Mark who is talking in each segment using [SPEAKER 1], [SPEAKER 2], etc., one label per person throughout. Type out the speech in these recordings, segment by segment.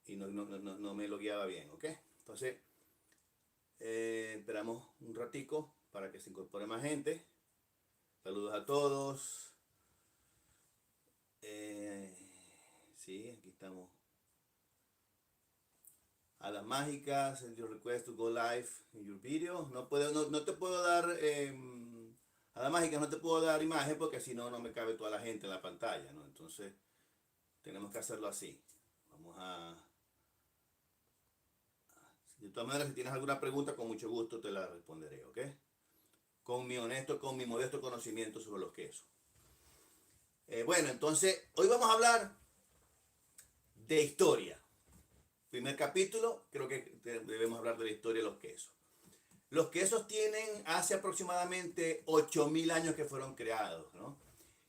[SPEAKER 1] y no me lo guiaba bien, ¿ok? Entonces, esperamos un ratico para que se incorpore más gente. Saludos a todos. Eh, sí, aquí estamos. A las mágicas, send your request to go live in your video. No te puedo dar, a las mágicas no te puedo dar imagen porque si no, no me cabe toda la gente en la pantalla, ¿no? Entonces, tenemos que hacerlo así. Vamos a... De todas maneras, si tienes alguna pregunta, con mucho gusto te la responderé, ¿ok? Con mi modesto conocimiento sobre los quesos. Bueno, entonces, hoy vamos a hablar de historia. Primer capítulo, creo que debemos hablar de la historia de los quesos. Los quesos tienen hace aproximadamente 8.000 años que fueron creados, ¿no?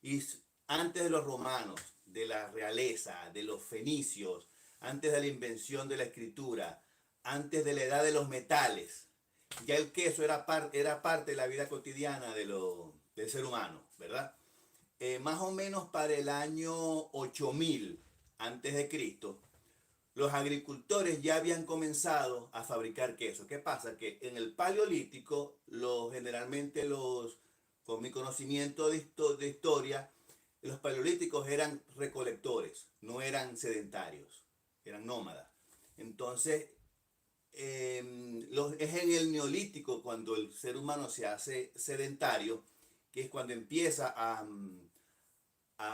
[SPEAKER 1] Y antes de los romanos, de la realeza, de los fenicios, antes de la invención de la escritura, antes de la edad de los metales, ya el queso era parte de la vida cotidiana del ser humano, ¿verdad? Más o menos para el año 8000 antes de Cristo, los agricultores ya habían comenzado a fabricar queso. ¿Qué pasa? Que en el paleolítico, con mi conocimiento de historia, los paleolíticos eran recolectores, no eran sedentarios, eran nómadas. Entonces, es en el neolítico cuando el ser humano se hace sedentario, que es cuando empieza a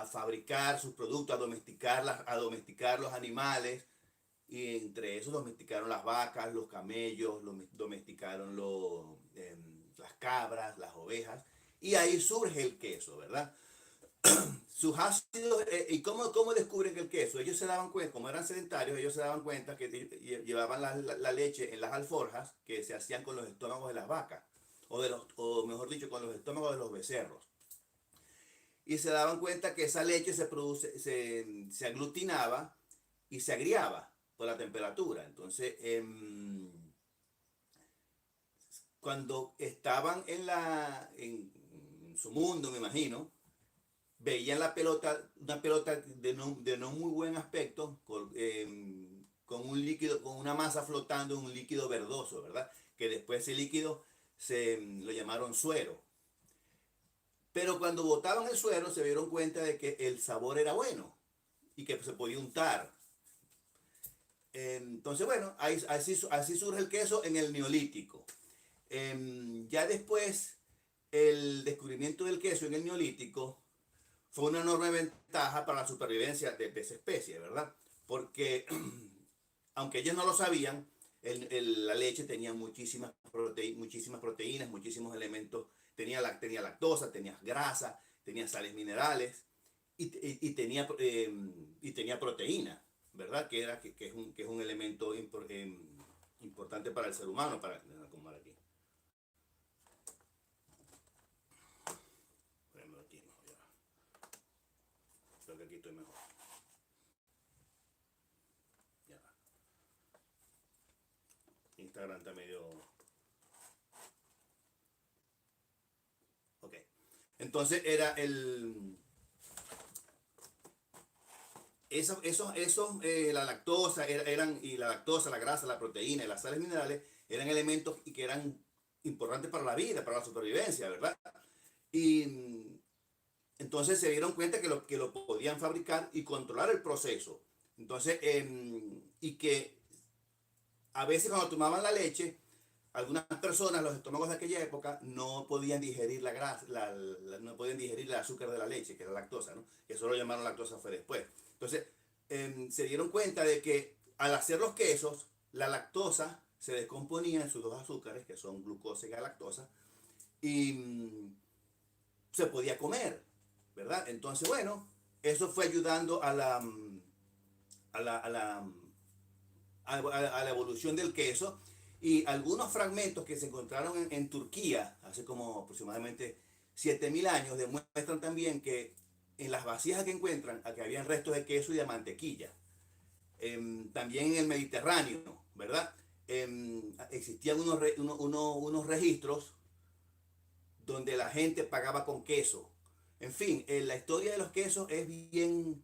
[SPEAKER 1] fabricar sus productos, a domesticar los animales, y entre esos domesticaron las vacas, los camellos, domesticaron las cabras, las ovejas, y ahí surge el queso, ¿verdad? Sus ácidos, ¿y cómo descubren el queso? Ellos se daban cuenta, como eran sedentarios, ellos se daban cuenta que llevaban la leche en las alforjas que se hacían con los estómagos de las vacas, o mejor dicho, con los estómagos de los becerros. Y se daban cuenta que esa leche se aglutinaba y se agriaba por la temperatura. Entonces, cuando estaban en su mundo, me imagino, veían una pelota de no muy buen aspecto, con un líquido, con una masa flotando en un líquido verdoso, ¿verdad? Que después ese líquido lo llamaron suero. Pero cuando botaban el suero se dieron cuenta de que el sabor era bueno y que se podía untar. Entonces, bueno, así surge el queso en el neolítico. Ya después, el descubrimiento del queso en el neolítico fue una enorme ventaja para la supervivencia de esa especie, ¿verdad? Porque, aunque ellos no lo sabían, la leche tenía muchísimas proteínas, muchísimos elementos. Tenía lactosa, tenía grasa, tenía sales minerales y tenía proteína, ¿verdad? Que es un elemento importante para el ser humano, como aquí. Aquí no, creo que aquí estoy mejor. Ya. Instagram está medio... Ok. Entonces era la lactosa, y la lactosa, la grasa, la proteína y las sales minerales eran elementos y que eran importantes para la vida, para la supervivencia, ¿verdad? Y entonces se dieron cuenta que lo podían fabricar y controlar el proceso. Entonces, y que a veces cuando tomaban la leche, algunas personas, los estómagos de aquella época, no podían digerir la grasa, no podían digerir el azúcar de la leche, que era lactosa, ¿no? Que eso lo llamaron lactosa fue después. Entonces, se dieron cuenta de que al hacer los quesos, la lactosa se descomponía en sus dos azúcares, que son glucosa y galactosa, y se podía comer, ¿verdad? Entonces, bueno, eso fue ayudando a la, a la, a la evolución del queso, y algunos fragmentos que se encontraron en Turquía hace como aproximadamente 7000 años demuestran también que en las vasijas que encuentran aquí habían restos de queso y de mantequilla. También en el Mediterráneo, ¿verdad? Existían unos registros donde la gente pagaba con queso. En fin, la historia de los quesos es bien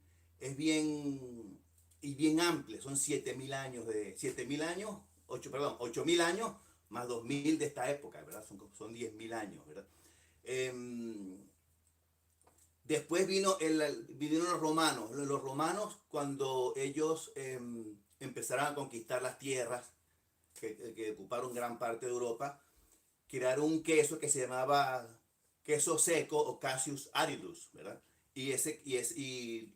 [SPEAKER 1] y bien amplia, son 7.000 años de, 7.000 años, 8, perdón, 8.000 años más 2.000 de esta época, ¿verdad? Son 10.000 años, ¿verdad? Eh, Después vinieron los romanos. Los romanos, cuando ellos empezaron a conquistar las tierras que ocuparon gran parte de Europa, crearon un queso que se llamaba queso seco o Cassius aridus, ¿verdad? Y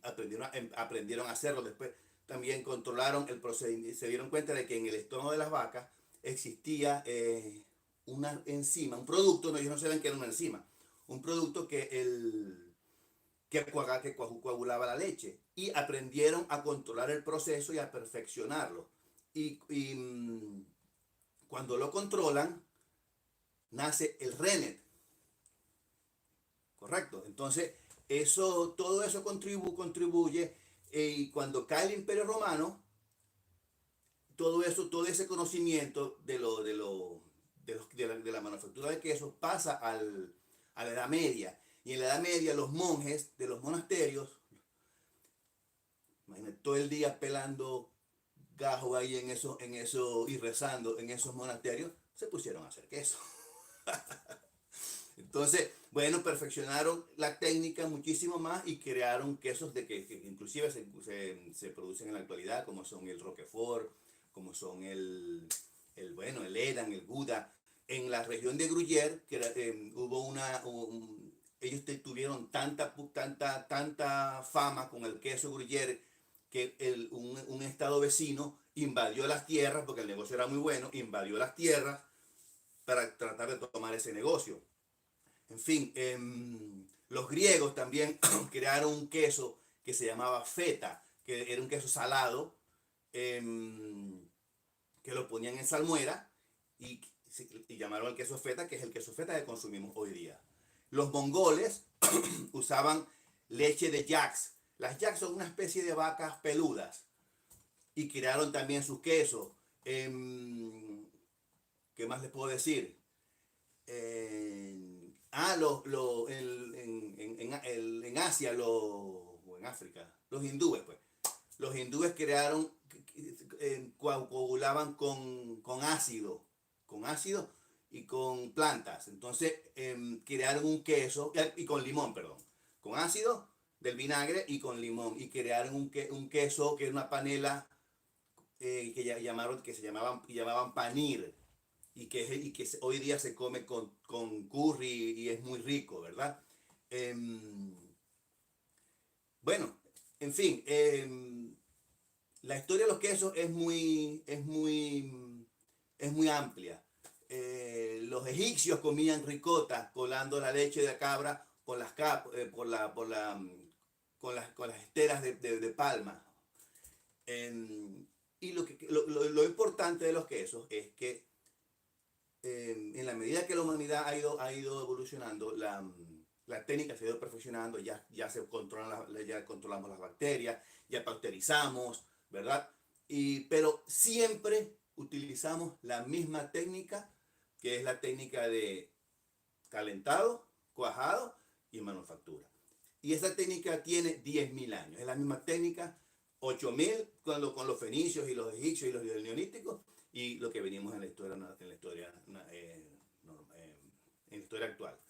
[SPEAKER 1] aprendieron a hacerlo. Después también controlaron el procedimiento, se dieron cuenta de que en el estómago de las vacas existía una enzima, un producto, no, ellos no sabían que era una enzima, un producto que coagulaba la leche, y aprendieron a controlar el proceso y a perfeccionarlo. Y cuando lo controlan, nace el Rennet, ¿correcto? Entonces, todo eso contribuye, y cuando cae el Imperio Romano, todo ese conocimiento de la manufactura de quesos pasa a la Edad Media. Y en la Edad Media los monjes de los monasterios, imagínate, todo el día pelando gajo ahí en eso y rezando en esos monasterios, se pusieron a hacer queso. Entonces, bueno, perfeccionaron la técnica muchísimo más y crearon quesos que inclusive se producen en la actualidad, como son el Roquefort, como son bueno, el Edam, el Gouda. En la región de Gruyère, hubo ellos tuvieron tanta fama con el queso Gruyère, que un estado vecino invadió las tierras, porque el negocio era muy bueno, invadió las tierras para tratar de tomar ese negocio. En fin, los griegos también crearon un queso que se llamaba feta, que era un queso salado, que lo ponían en salmuera y, y llamaron el queso feta, que es el queso feta que consumimos hoy día. Los mongoles usaban leche de yaks. Las yaks son una especie de vacas peludas y crearon también sus quesos. ¿Qué más les puedo decir? En Asia, o en África, los hindúes, pues. Los hindúes crearon, coagulaban con ácido y con plantas. Entonces crearon un queso, y con limón, perdón, con ácido del vinagre y con limón, y crearon un queso que era una panela, que se llamaban panir, y que hoy día se come con curry y es muy rico, ¿verdad? Bueno, en fin, la historia de los quesos es muy amplia. Los egipcios comían ricota colando la leche de cabra por las con las esteras de palma. Y lo importante de los quesos es que, en la medida que la humanidad ha ido evolucionando, la técnica se ha ido perfeccionando. Ya ya controlamos las bacterias, ya pasteurizamos, ¿verdad? Pero siempre utilizamos la misma técnica, que es la técnica de calentado, cuajado y manufactura. Y esa técnica tiene 10.000 años. Es la misma técnica, 8.000 con los fenicios y los egipcios y los neolíticos, y lo que venimos en la historia actual.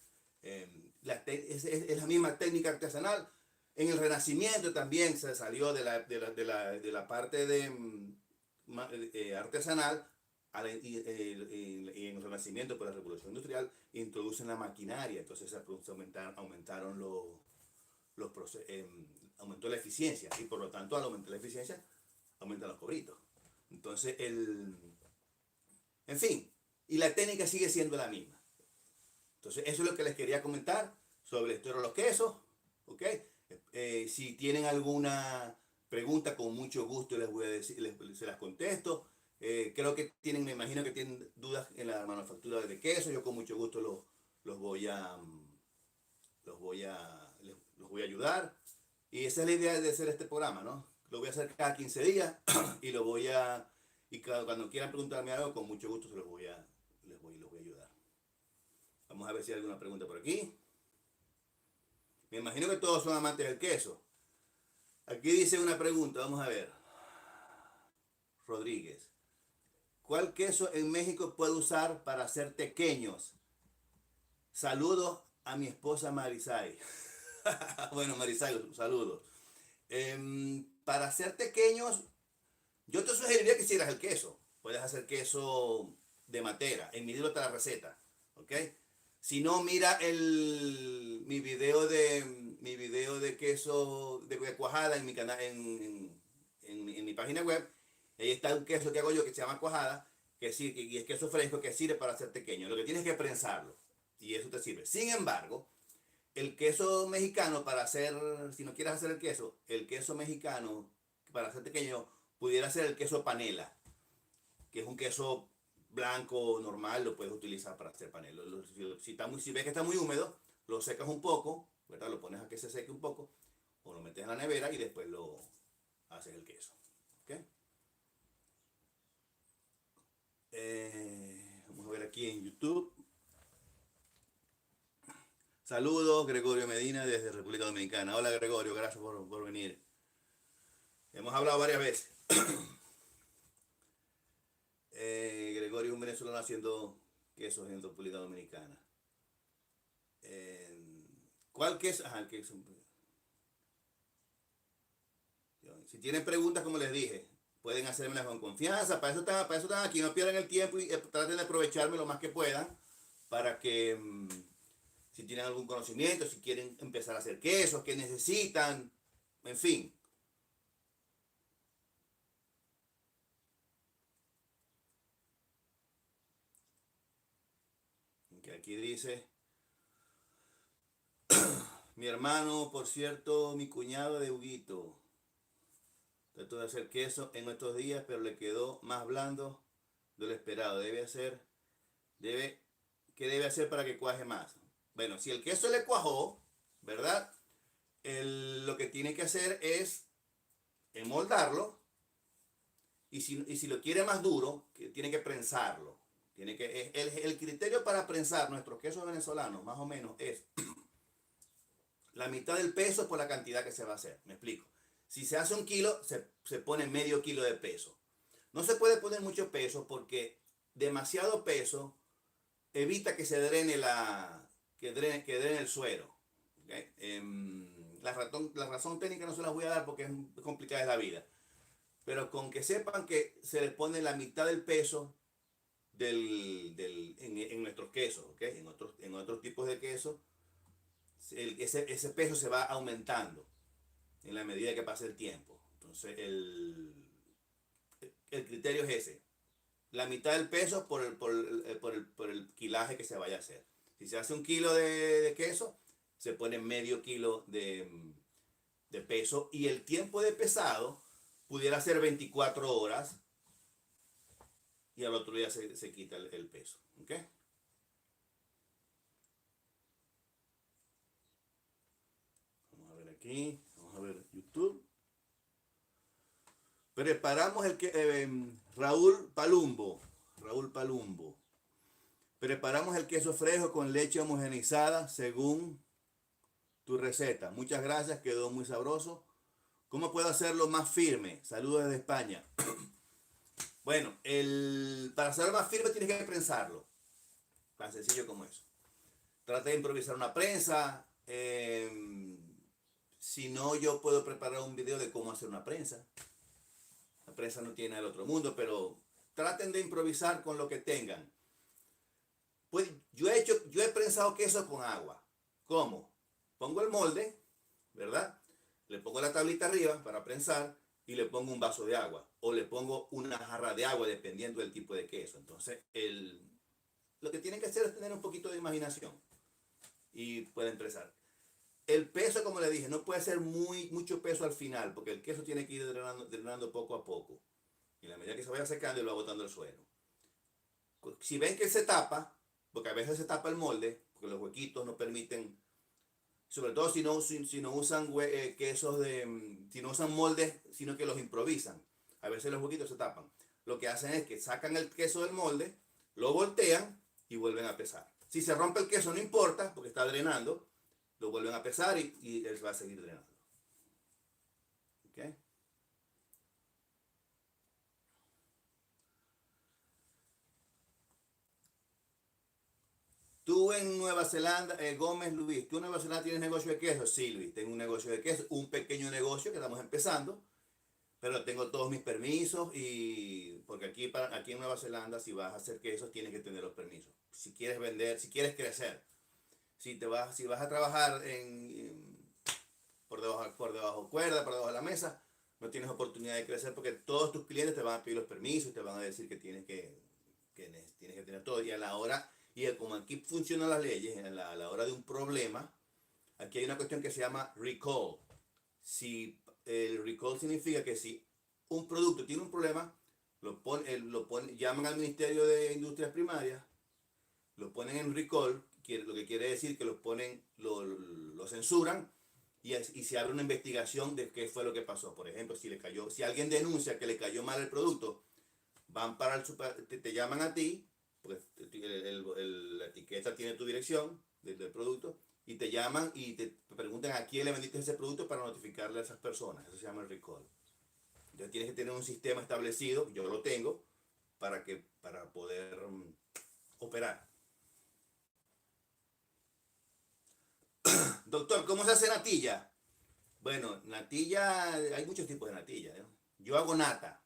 [SPEAKER 1] Es la misma técnica artesanal. En el Renacimiento también se salió de la parte artesanal, y en el Renacimiento, por la Revolución Industrial, introducen la maquinaria. Entonces aumentaron aumentó la eficiencia, y por lo tanto, al aumentar la eficiencia, aumentan los cobritos. Entonces, en fin, y la técnica sigue siendo la misma. Entonces, eso es lo que les quería comentar sobre la historia de los quesos, ¿ok? Si tienen alguna pregunta, con mucho gusto les voy a decir, se las contesto. Creo que me imagino que tienen dudas en la manufactura de queso. Yo con mucho gusto los voy a ayudar. Y esa es la idea de hacer este programa, ¿no? Lo voy a hacer cada 15 días y cuando quieran preguntarme algo, con mucho gusto los voy a ayudar. Vamos a ver si hay alguna pregunta por aquí. Me imagino que todos son amantes del queso. Aquí dice una pregunta, vamos a ver. Rodríguez. ¿Cuál queso en México puedo usar para hacer tequeños? Saludos a mi esposa Marisay. Bueno, Marisay, saludos. Para hacer tequeños, yo te sugeriría que hicieras el queso. Puedes hacer queso de matera. En mi libro está la receta. ¿Ok? Si no, mira mi video de queso de cuajada en mi canal, en mi página web. Ahí está un queso que hago yo que se llama cuajada, y es queso fresco que sirve para hacer pequeño. Lo que tienes es que prensarlo y eso te sirve. Sin embargo, el queso mexicano para hacer, si no quieres hacer el queso mexicano para hacer pequeño, pudiera ser el queso panela, que es un queso blanco normal, lo puedes utilizar para hacer panela. Si ves que está muy húmedo, lo secas un poco, ¿verdad? Lo pones a que se seque un poco, o lo metes en la nevera y después lo haces el queso. ¿Ok? Vamos a ver aquí en YouTube. Saludos, Gregorio Medina desde República Dominicana. Hola Gregorio, gracias por venir. Hemos hablado varias veces. Gregorio es un venezolano haciendo quesos en República Dominicana. ¿Cuál queso? Ajá, el queso. Si tienen preguntas, como les dije, pueden hacérmelas con confianza. Para eso están aquí. No pierdan el tiempo y traten de aprovecharme lo más que puedan para que, si tienen algún conocimiento, si quieren empezar a hacer quesos, que necesitan, en fin. Que aquí dice, mi hermano, por cierto, mi cuñado de Huguito, trató de hacer queso en estos días, pero le quedó más blando de lo esperado. Debe, ¿qué debe hacer para que cuaje más? Bueno, si el queso le cuajó, ¿verdad? Lo que tiene que hacer es emoldarlo y si lo quiere más duro, tiene que prensarlo. El criterio para prensar nuestros quesos venezolanos, más o menos, es la mitad del peso por la cantidad que se va a hacer. Me explico. Si se hace 1 kilo, se pone medio kilo de peso. No se puede poner mucho peso porque demasiado peso evita que se drene que drene el suero. ¿Okay? La razón técnica no se las voy a dar porque es complicada la vida. Pero con que sepan que se les pone la mitad del peso en nuestros quesos, ¿okay? En otros tipos de queso, ese peso se va aumentando en la medida que pasa el tiempo. Entonces, el criterio es ese. La mitad del peso por el kilaje que se vaya a hacer. Si se hace 1 kilo de queso, se pone medio kilo de peso. Y el tiempo de pesado pudiera ser 24 horas. Y al otro día se quita el peso. ¿Ok? Vamos a ver aquí. Vamos a ver YouTube. Preparamos Raúl Palumbo. Raúl Palumbo. Preparamos el queso fresco con leche homogenizada según tu receta. Muchas gracias, quedó muy sabroso. ¿Cómo puedo hacerlo más firme? Saludos desde España. Bueno, para hacerlo más firme tienes que prensarlo. Tan sencillo como eso. Trata de improvisar una prensa. Si no, yo puedo preparar un video de cómo hacer una prensa. La prensa no tiene el otro mundo, pero traten de improvisar con lo que tengan. Pues yo he prensado queso con agua. ¿Cómo? Pongo el molde, ¿verdad? Le pongo la tablita arriba para prensar y le pongo un vaso de agua. O le pongo una jarra de agua dependiendo del tipo de queso. Entonces, lo que tienen que hacer es tener un poquito de imaginación. Y pueden prensar. El peso, como le dije, no puede ser mucho peso al final, porque el queso tiene que ir drenando poco a poco. Y a la medida que se vaya secando, lo va botando el suelo. Si ven que se tapa, porque a veces se tapa el molde, porque los huequitos no permiten, sobre todo si no usan quesos si no usan moldes, sino que los improvisan. A veces los huequitos se tapan. Lo que hacen es que sacan el queso del molde, lo voltean y vuelven a pesar. Si se rompe el queso no importa, porque está drenando, lo vuelven a pesar y él va a seguir drenando. ¿Ok? Tú en Nueva Zelanda, Gómez Luis, tú en Nueva Zelanda tienes negocio de queso. Sí, Luis, tengo un negocio de queso, un pequeño negocio que estamos empezando, pero tengo todos mis permisos y porque aquí en Nueva Zelanda si vas a hacer quesos tienes que tener los permisos. Si quieres vender, si quieres crecer, si vas a trabajar por debajo cuerda, por debajo de la mesa, no tienes oportunidad de crecer porque todos tus clientes te van a pedir los permisos y te van a decir que tienes que tener todo. Y a la hora, como aquí funcionan las leyes, a la hora de un problema, aquí hay una cuestión que se llama recall. Si el recall significa que si un producto tiene un problema, llaman al Ministerio de Industrias Primarias, lo ponen en recall, lo que quiere decir que lo censuran y se abre una investigación de qué fue lo que pasó. Por ejemplo, si alguien denuncia que le cayó mal el producto, van para te llaman a ti, porque la etiqueta tiene tu dirección del producto, y te llaman y te preguntan a quién le vendiste ese producto para notificarle a esas personas. Eso se llama el recall. Entonces tienes que tener un sistema establecido, yo lo tengo, para poder operar. Doctor, ¿cómo se hace natilla? Bueno, natilla, hay muchos tipos de natilla, ¿no? Yo hago nata.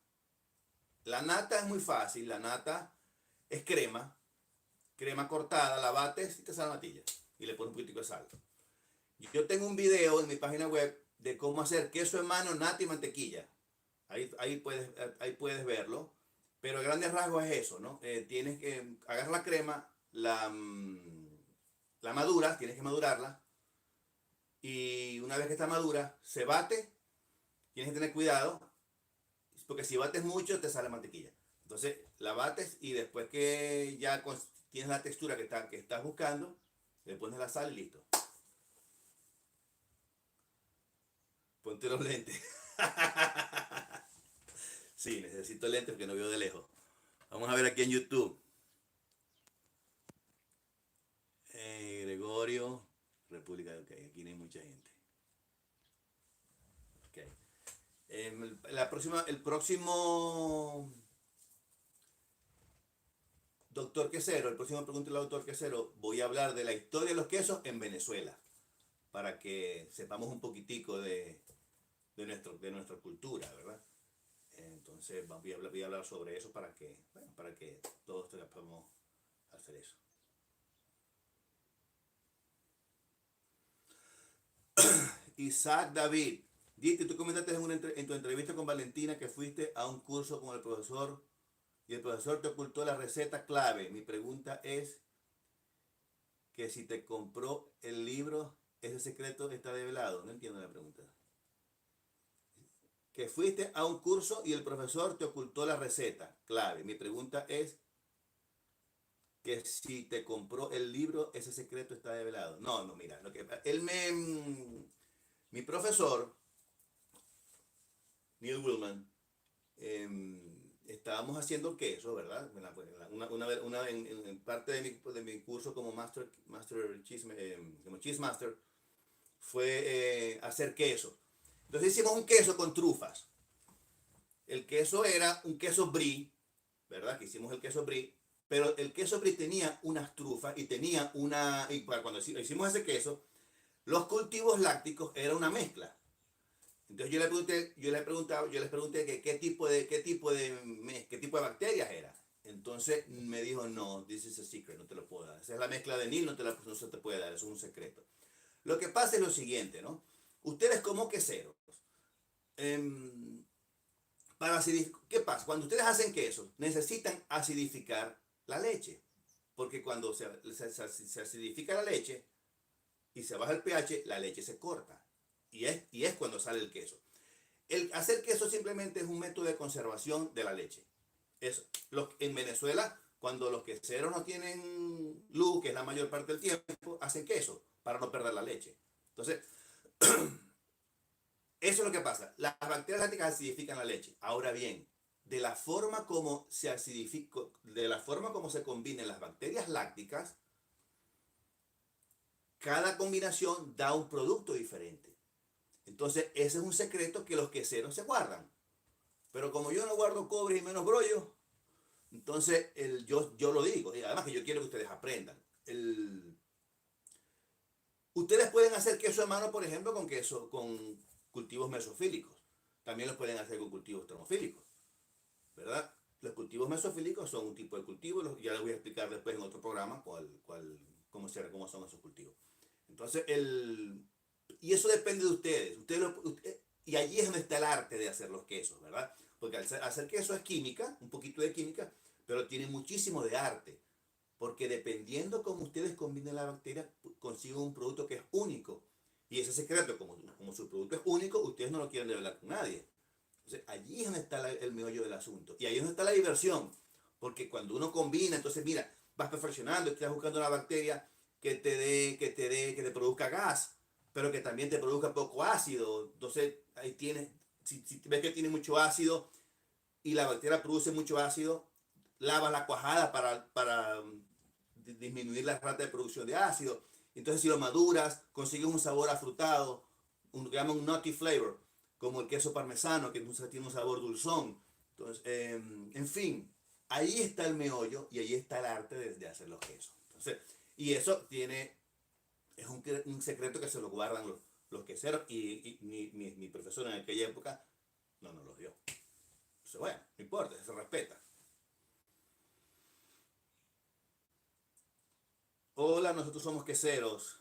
[SPEAKER 1] La nata es muy fácil, la nata es crema cortada, la bates y te sale natilla. Y le pones un poquitico de sal. Yo tengo un video en mi página web de cómo hacer queso en mano, nata y mantequilla. Ahí puedes verlo. Pero a grandes rasgos es eso, ¿no? Tienes que agarrar la crema, la maduras, tienes que madurarla. Y una vez que está madura, se bate. Tienes que tener cuidado, porque si bates mucho te sale mantequilla. Entonces la bates y después que ya tienes la textura que estás buscando, le pones la sal y listo. Ponte los lentes. Sí, necesito lentes porque no veo de lejos. Vamos a ver aquí en YouTube. Gregorio, República de aquí no hay mucha gente. Okay. El próximo Doctor Quesero, el próximo Pregúntale al Doctor Quesero, voy a hablar de la historia de los quesos en Venezuela, para que sepamos un poquitico de nuestra cultura, ¿verdad? Entonces voy a hablar sobre eso para que todos podamos hacer eso. Isaac David, Diti, tú comentaste en tu entrevista con Valentina que fuiste a un curso con el profesor y el profesor te ocultó la receta clave. Mi pregunta es que si te compró el libro, ese secreto está develado. No entiendo la pregunta. Que fuiste a un curso y el profesor te ocultó la receta clave. Mi pregunta es que si te compró el libro, ese secreto está develado. No, mira, mi profesor, Neil Willman, estábamos haciendo queso, ¿verdad? En parte de mi curso como como Cheese Master, fue hacer queso. Entonces hicimos un queso con trufas. El queso era un queso brie, ¿verdad? Que hicimos el queso brie, pero el queso brie tenía unas trufas y cuando hicimos ese queso, los cultivos lácticos era una mezcla. Entonces yo les pregunté que qué tipo de bacterias era. Entonces me dijo, no, this is a secret, no te lo puedo dar. Esa es la mezcla de Nil, no se te puede dar, eso es un secreto. Lo que pasa es lo siguiente, ¿no? Ustedes como queseros, ¿qué pasa? Cuando ustedes hacen queso, necesitan acidificar la leche. Porque cuando se acidifica la leche y se baja el pH, la leche se corta. Y es cuando sale el queso. El hacer queso simplemente es un método de conservación de la leche. En Venezuela, cuando los queseros no tienen luz, que es la mayor parte del tiempo, hacen queso para no perder la leche. Entonces, eso es lo que pasa. Las bacterias lácticas acidifican la leche. Ahora bien, de la forma como se combinen las bacterias lácticas, cada combinación da un producto diferente. Entonces, ese es un secreto que los queseros se guardan. Pero como yo no guardo cobre y menos brollo, entonces yo lo digo. Y además que yo quiero que ustedes aprendan. el, ustedes pueden hacer queso de mano, por ejemplo, con cultivos mesofílicos. También los pueden hacer con cultivos termofílicos, ¿verdad? Los cultivos mesofílicos son un tipo de cultivo, ya les voy a explicar después en otro programa cómo son esos cultivos. Entonces, y eso depende de ustedes. Y allí es donde está el arte de hacer los quesos, ¿verdad? Porque hacer queso es química, un poquito de química, pero tiene muchísimo de arte. Porque dependiendo cómo ustedes combinen la bacteria, consiguen un producto que es único. Y ese secreto, como su producto es único, ustedes no lo quieren revelar con nadie. Entonces, allí es donde está el meollo del asunto. Y ahí es donde está la diversión. Porque cuando uno combina, entonces mira, vas perfeccionando, estás buscando una bacteria que te produzca gas, pero que también te produzca poco ácido. Entonces, ahí tienes, si ves que tiene mucho ácido y la bacteria produce mucho ácido, lavas la cuajada para disminuir la rata de producción de ácido. Entonces, si lo maduras, consigues un sabor afrutado, que llaman un nutty flavor, como el queso parmesano, que tiene un sabor dulzón. Entonces, en fin, ahí está el meollo y ahí está el arte de hacer los quesos. Entonces, y eso es un secreto que se lo guardan los queseros y mi profesor en aquella época no nos lo dio. Entonces, bueno, no importa, se respeta. Hola, nosotros somos queseros.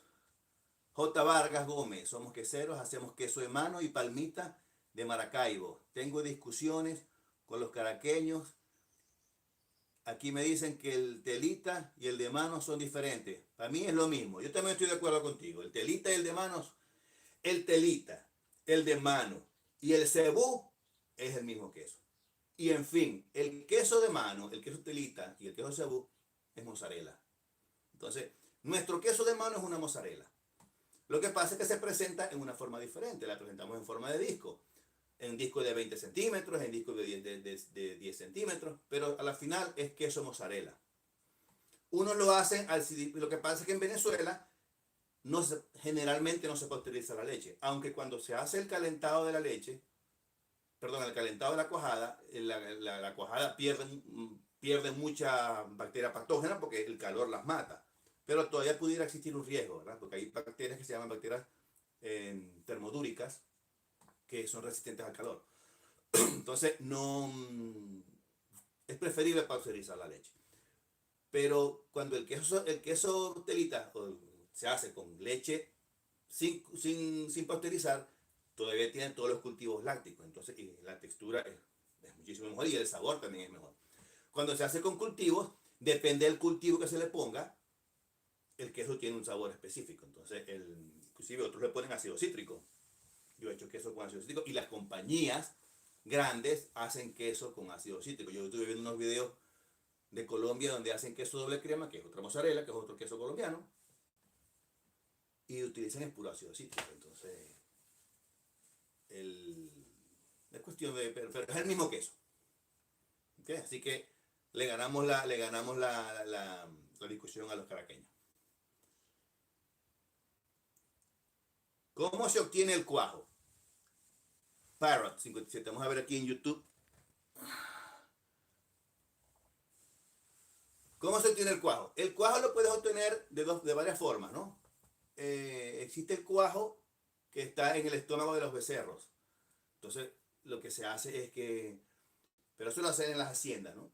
[SPEAKER 1] J. Vargas Gómez, somos queseros, hacemos queso de mano y palmita de Maracaibo. Tengo discusiones con los caraqueños. Aquí me dicen que el telita y el de mano son diferentes. Para mí es lo mismo. Yo también estoy de acuerdo contigo. El telita y el de manos, el telita, el de mano y el cebú es el mismo queso. Y en fin, el queso de mano, el queso telita y el queso cebú es mozzarella. Entonces, nuestro queso de mano es una mozzarella. Lo que pasa es que se presenta en una forma diferente. La presentamos en forma de disco. En disco de 20 centímetros, en disco de 10 centímetros. Pero a la final es queso mozzarella. Unos lo hacen lo que pasa es que en Venezuela generalmente no se pasteuriza la leche. Aunque cuando se hace el calentado de la leche, perdón, el calentado de la cuajada, la cuajada pierde mucha bacteria patógena porque el calor las mata. Pero todavía pudiera existir un riesgo, ¿verdad? Porque hay bacterias que se llaman bacterias termodúricas que son resistentes al calor. Entonces, no es preferible pasteurizar la leche. Pero cuando el queso telita se hace con leche sin pasteurizar, todavía tienen todos los cultivos lácticos. Entonces, y la textura es muchísimo mejor y el sabor también es mejor. Cuando se hace con cultivos, depende del cultivo que se le ponga, el queso tiene un sabor específico. Entonces, inclusive otros le ponen ácido cítrico. Yo he hecho queso con ácido cítrico y las compañías grandes hacen queso con ácido cítrico. Yo estuve viendo unos videos de Colombia donde hacen queso doble crema, que es otra mozzarella, que es otro queso colombiano, y utilizan el puro ácido cítrico. Entonces, es cuestión pero es el mismo queso. ¿Okay? Así que le ganamos la discusión a los caraqueños. ¿Cómo se obtiene el cuajo? Parrot 57. Vamos a ver aquí en YouTube. ¿Cómo se obtiene el cuajo? El cuajo lo puedes obtener de varias formas, ¿no? Existe el cuajo que está en el estómago de los becerros. Entonces, lo que se hace es que, pero eso lo hacen en las haciendas, ¿no?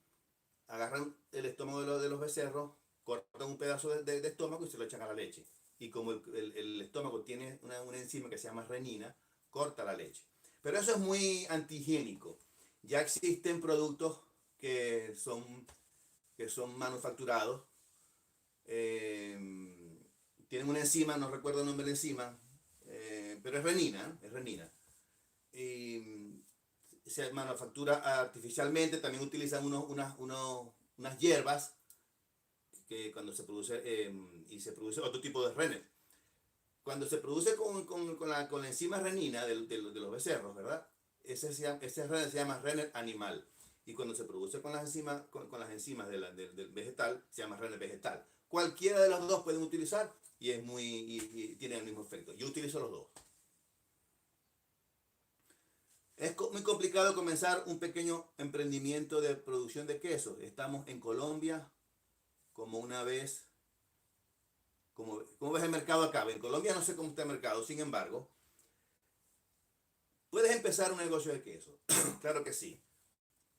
[SPEAKER 1] Agarran el estómago de los becerros, cortan un pedazo de estómago y se lo echan a la leche. Y como el estómago tiene una enzima que se llama renina, corta la leche. Pero eso es muy antihigiénico. Ya existen productos que son manufacturados. eh, Tienen una enzima, no recuerdo el nombre de la enzima, pero es renina, es renina. Y se manufactura artificialmente, también utilizan unas hierbas que cuando se produce, y se produce otro tipo de rennet. Cuando se produce con la enzima renina de los becerros, ¿verdad? Ese rennet se llama rennet animal. Y cuando se produce con las enzimas del vegetal, se llama rennet vegetal. Cualquiera de los dos pueden utilizar y tienen el mismo efecto. Yo utilizo los dos. Es muy complicado comenzar un pequeño emprendimiento de producción de quesos. Estamos en Colombia como una vez ¿Cómo ves el mercado acá? En Colombia no sé cómo está el mercado, sin embargo, puedes empezar un negocio de queso. Claro que sí.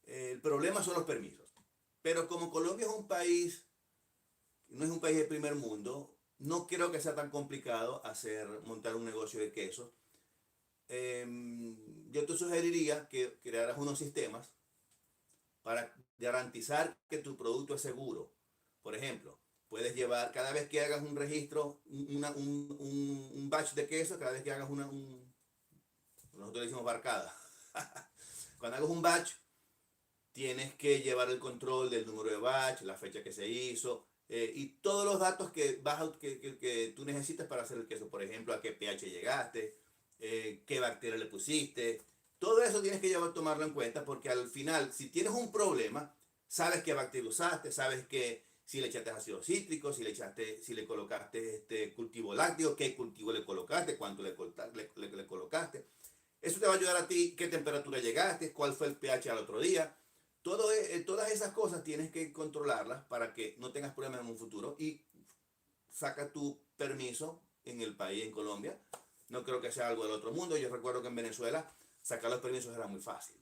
[SPEAKER 1] El problema son los permisos. Pero como Colombia es un país, no es un país de primer mundo, no creo que sea tan complicado montar un negocio de queso. Yo te sugeriría que crearas unos sistemas para garantizar que tu producto es seguro. Por ejemplo, puedes llevar, cada vez que hagas un registro, un batch de queso, cada vez que hagas nosotros le decimos barcada. Cuando hagas un batch, tienes que llevar el control del número de batch, la fecha que se hizo, y todos los datos que tú necesitas para hacer el queso. Por ejemplo, a qué pH llegaste, qué bacteria le pusiste. Todo eso tienes que tomarlo en cuenta porque al final, si tienes un problema, sabes qué bacteria usaste, sabes que si le echaste ácido cítrico, si le colocaste cultivo lácteo, qué cultivo le colocaste, cuánto le colocaste. Eso te va a ayudar a ti, qué temperatura llegaste, cuál fue el pH al otro día. Todas esas cosas tienes que controlarlas para que no tengas problemas en un futuro y saca tu permiso en el país, en Colombia. No creo que sea algo del otro mundo. Yo recuerdo que en Venezuela sacar los permisos era muy fácil.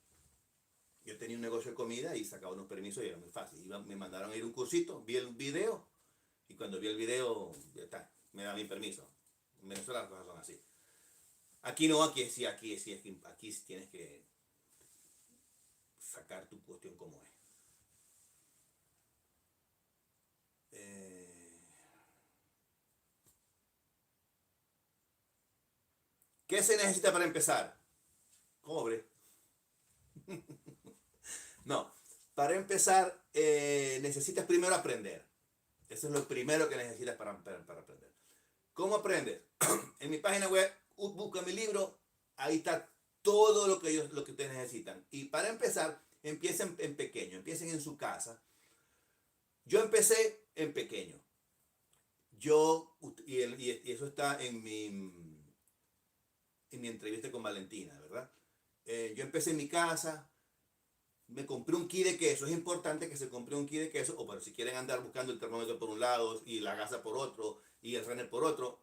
[SPEAKER 1] Yo tenía un negocio de comida y sacaba unos permisos y era muy fácil. Me mandaron a ir a un cursito, vi el video y cuando vi el video, ya está, me da mi permiso. En Venezuela las cosas son así. Aquí no, aquí sí tienes que sacar tu cuestión como es. ¿Qué se necesita para empezar? Cobre. No, para empezar necesitas primero aprender. Eso es lo primero que necesitas para aprender. ¿Cómo aprendes? En mi página web, busca mi libro, ahí está todo lo que ustedes necesitan. Y para empezar, empiecen en pequeño, empiecen en su casa. Yo empecé en pequeño. Y eso está en mi entrevista con Valentina, ¿verdad? Yo empecé en mi casa, me compré un kit de queso. Es importante que se compre un kit de queso, o si quieren andar buscando el termómetro por un lado y la gasa por otro y el renner por otro,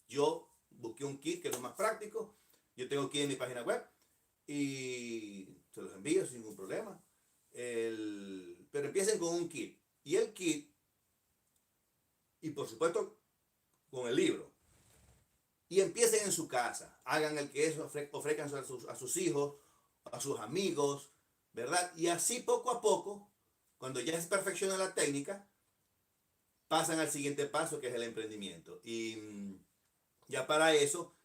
[SPEAKER 1] yo busqué un kit que es lo más práctico. Yo tengo aquí en mi página web y se los envío sin ningún problema. Pero empiecen con un kit. Y el kit, y por supuesto, con el libro. Y empiecen en su casa. Hagan el queso, ofrezcan a sus hijos, a sus amigos, ¿verdad? Y así poco a poco, cuando ya se perfecciona la técnica, pasan al siguiente paso, que es el emprendimiento. Y ya para eso,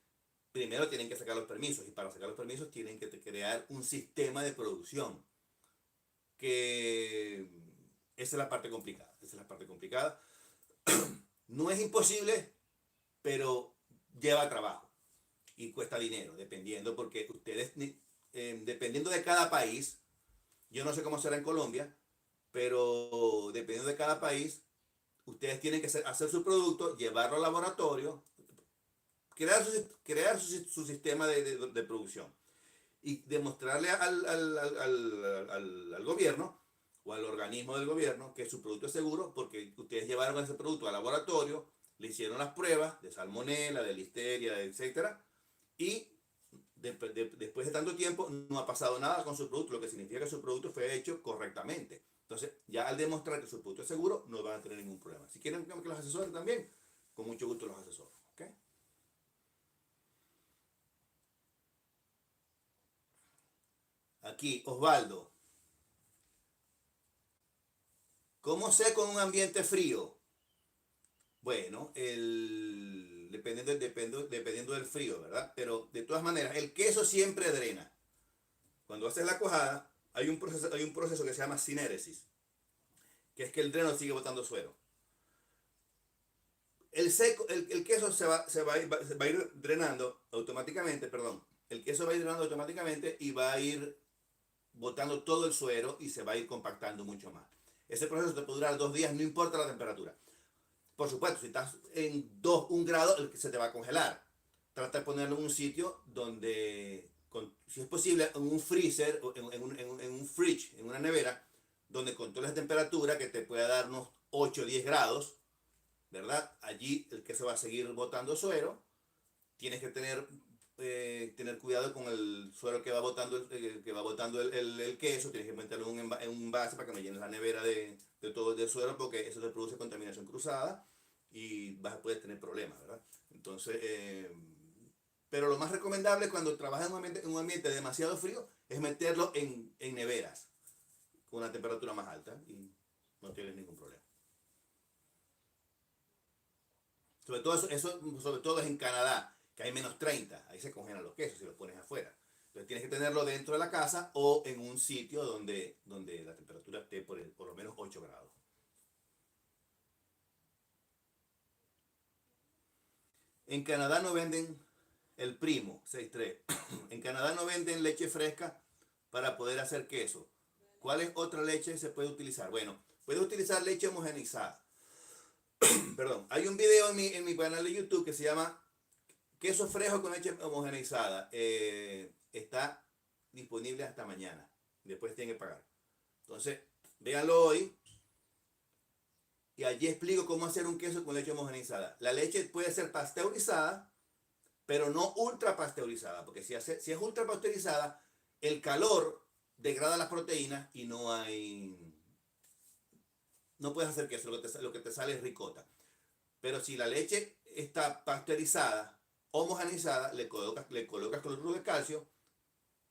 [SPEAKER 1] primero tienen que sacar los permisos. Y para sacar los permisos tienen que crear un sistema de producción. Que esa es la parte complicada. Esa es la parte complicada. No es imposible, pero lleva trabajo y cuesta dinero, dependiendo, porque ustedes, dependiendo de cada país, yo no sé cómo será en Colombia, pero dependiendo de cada país, ustedes tienen que hacer su producto, llevarlo al laboratorio, crear su sistema de producción y demostrarle al gobierno o al organismo del gobierno que su producto es seguro porque ustedes llevaron ese producto al laboratorio, le hicieron las pruebas de salmonela, de listeria, etcétera, y después de tanto tiempo no ha pasado nada con su producto, lo que significa que su producto fue hecho correctamente. Entonces, ya al demostrar que su producto es seguro, no van a tener ningún problema. Si quieren que los asesoren también, con mucho gusto los asesoro. ¿Okay? Aquí, Osvaldo. ¿Cómo sé con un ambiente frío? Bueno, dependiendo del frío, ¿verdad? Pero de todas maneras, el queso siempre drena. Cuando haces la cuajada, hay un proceso que se llama sinéresis, que es que el dreno sigue botando suero. El queso se va a ir drenando automáticamente, perdón. El queso va a ir drenando automáticamente y va a ir botando todo el suero y se va a ir compactando mucho más. Ese proceso te puede durar 2 días, no importa la temperatura. Por supuesto, si estás en 1 grado, se te va a congelar. Trata de ponerlo en un sitio donde, si es posible, en un freezer, en un fridge, en una nevera, donde controles la temperatura que te pueda dar unos 8 o 10 grados, ¿verdad? Allí el queso va a seguir botando suero. Tienes que tener cuidado con el suero que va botando el queso. Tienes que meterlo en un vaso para que no llenes la nevera de todo el suero, porque eso te produce contaminación cruzada y puedes tener problemas, ¿verdad? Entonces, pero lo más recomendable cuando trabajas en un ambiente demasiado frío es meterlo en neveras con una temperatura más alta y no tienes ningún problema. Sobre todo es en Canadá, que hay -30. Ahí se congelan los quesos si los pones afuera. Entonces tienes que tenerlo dentro de la casa o en un sitio donde la temperatura esté por lo menos 8 grados. En Canadá no venden el primo 63. En Canadá no venden leche fresca para poder hacer queso. ¿Cuál es otra leche se puede utilizar? Bueno, puedes utilizar leche homogenizada. Perdón, hay un video en mi canal de YouTube que se llama Queso fresco con leche homogeneizada. Está disponible hasta mañana. Después tienen que pagar. Entonces, véanlo hoy. Y allí explico cómo hacer un queso con leche homogeneizada. La leche puede ser pasteurizada, pero no ultra pasteurizada. Porque si es ultra pasteurizada, el calor degrada las proteínas y no puedes hacer queso. Lo que te sale es ricota. Pero si la leche está pasteurizada, homogeneizada, le colocas cloruro de calcio,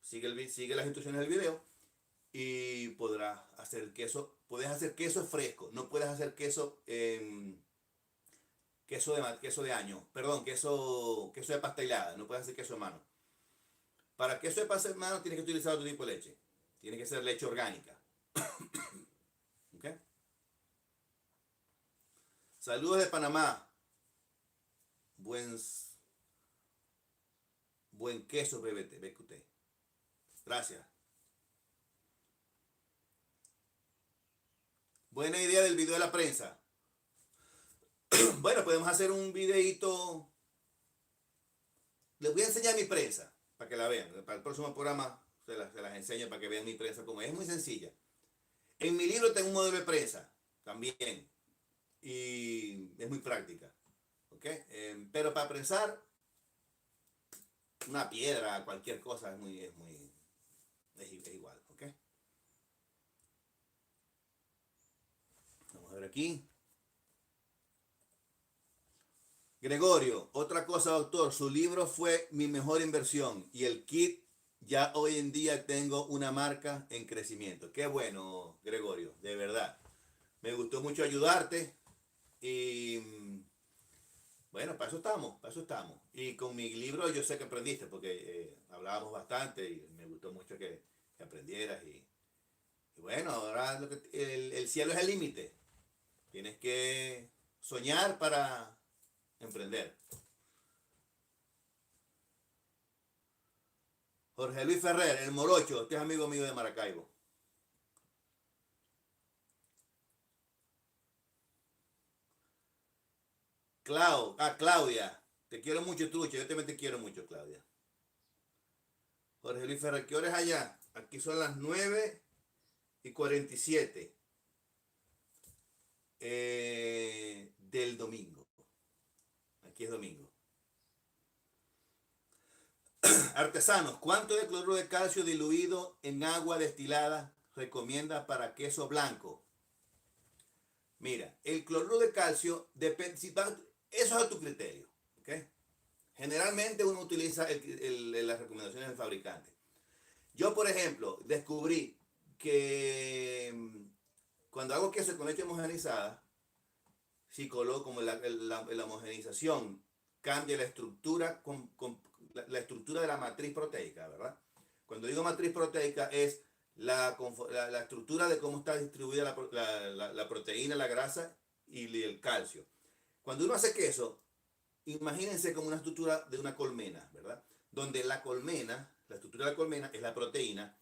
[SPEAKER 1] sigue las instrucciones del video y podrás hacer queso. Puedes hacer queso fresco, no puedes hacer queso de año, perdón, queso de pastelada, no puedes hacer queso de mano. Para queso de pastel de mano tienes que utilizar otro tipo de leche. Tiene que ser leche orgánica. ¿Okay? Saludos de Panamá. Buen queso, BBT. Gracias. Buena idea del video de la prensa. Bueno, podemos hacer un videito. Les voy a enseñar mi prensa para que la vean. Para el próximo programa se las enseño para que vean mi prensa como es muy sencilla. En mi libro tengo un modelo de prensa también y es muy práctica. ¿Okay? Pero para prensar una piedra, cualquier cosa es igual. ¿Okay? Vamos a ver aquí. Gregorio, otra cosa, doctor, su libro fue mi mejor inversión y el kit ya hoy en día tengo una marca en crecimiento. Qué bueno, Gregorio, de verdad. Me gustó mucho ayudarte y bueno, para eso estamos, para eso estamos. Y con mi libro yo sé que aprendiste porque hablábamos bastante y me gustó mucho que aprendieras y bueno, ahora el cielo es el límite. Tienes que soñar para emprender. Jorge Luis Ferrer, el Morocho, este es amigo mío de Maracaibo. Claudia, te quiero mucho, Trucho, yo también te quiero mucho, Claudia. Jorge Luis Ferrer, ¿qué hora es allá? Aquí son las 9:47 del domingo. Aquí es domingo. Artesanos, ¿cuánto de cloruro de calcio diluido en agua destilada recomienda para queso blanco? Mira, el cloruro de calcio depende, eso es a tu criterio. ¿Okay? Generalmente uno utiliza las recomendaciones del fabricante. Yo, por ejemplo, descubrí que cuando hago queso con leche homogenizada, si coloco como la homogenización cambia la estructura, la estructura de la matriz proteica, ¿verdad? Cuando digo matriz proteica es la estructura de cómo está distribuida la proteína, la grasa y el calcio. Cuando uno hace queso, imagínense como una estructura de una colmena, ¿verdad? Donde la estructura de la colmena es la proteína,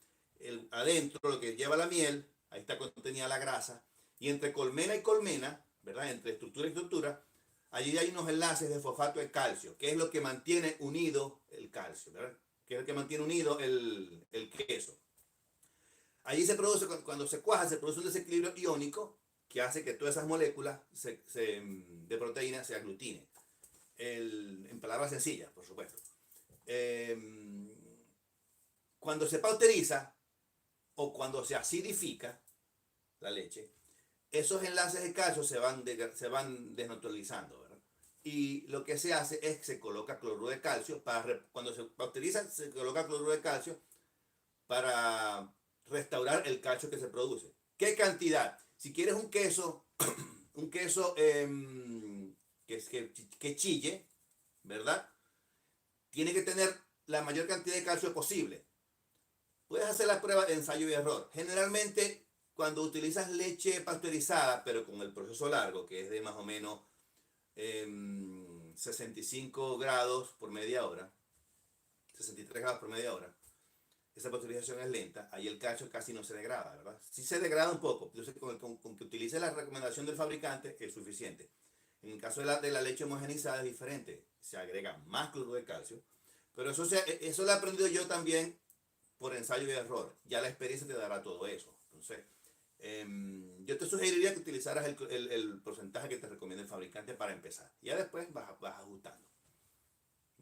[SPEAKER 1] adentro lo que lleva la miel, ahí está contenida la grasa, y entre colmena y colmena, ¿verdad? Entre estructura y estructura, allí hay unos enlaces de fosfato de calcio, que es lo que mantiene unido el calcio, ¿verdad? Que es el que mantiene unido el queso. Allí se produce, cuando se cuaja, se produce un desequilibrio iónico que hace que todas esas moléculas de proteína se aglutinen. En palabras sencillas, por supuesto. Cuando se pasteuriza o cuando se acidifica la leche, esos enlaces de calcio se van desnaturalizando, ¿verdad? Y lo que se hace es que se coloca cloruro de calcio, cuando se pasteuriza se coloca cloruro de calcio para restaurar el calcio que se produce. ¿Qué cantidad? Si quieres un queso, un queso que chille, ¿verdad? Tiene que tener la mayor cantidad de calcio posible. Puedes hacer la prueba de ensayo y error. Generalmente, cuando utilizas leche pasteurizada, pero con el proceso largo, que es de más o menos 65 grados por media hora, 63 grados por media hora, esa pasteurización es lenta, ahí el calcio casi no se degrada, ¿verdad? Sí se degrada un poco, entonces con que utilice la recomendación del fabricante es suficiente. En el caso de la leche homogenizada es diferente, se agrega más cloruro de calcio, pero eso lo he aprendido yo también por ensayo y error. Ya la experiencia te dará todo eso. Entonces, yo te sugeriría que utilizaras el porcentaje que te recomienda el fabricante para empezar. Ya después vas ajustando.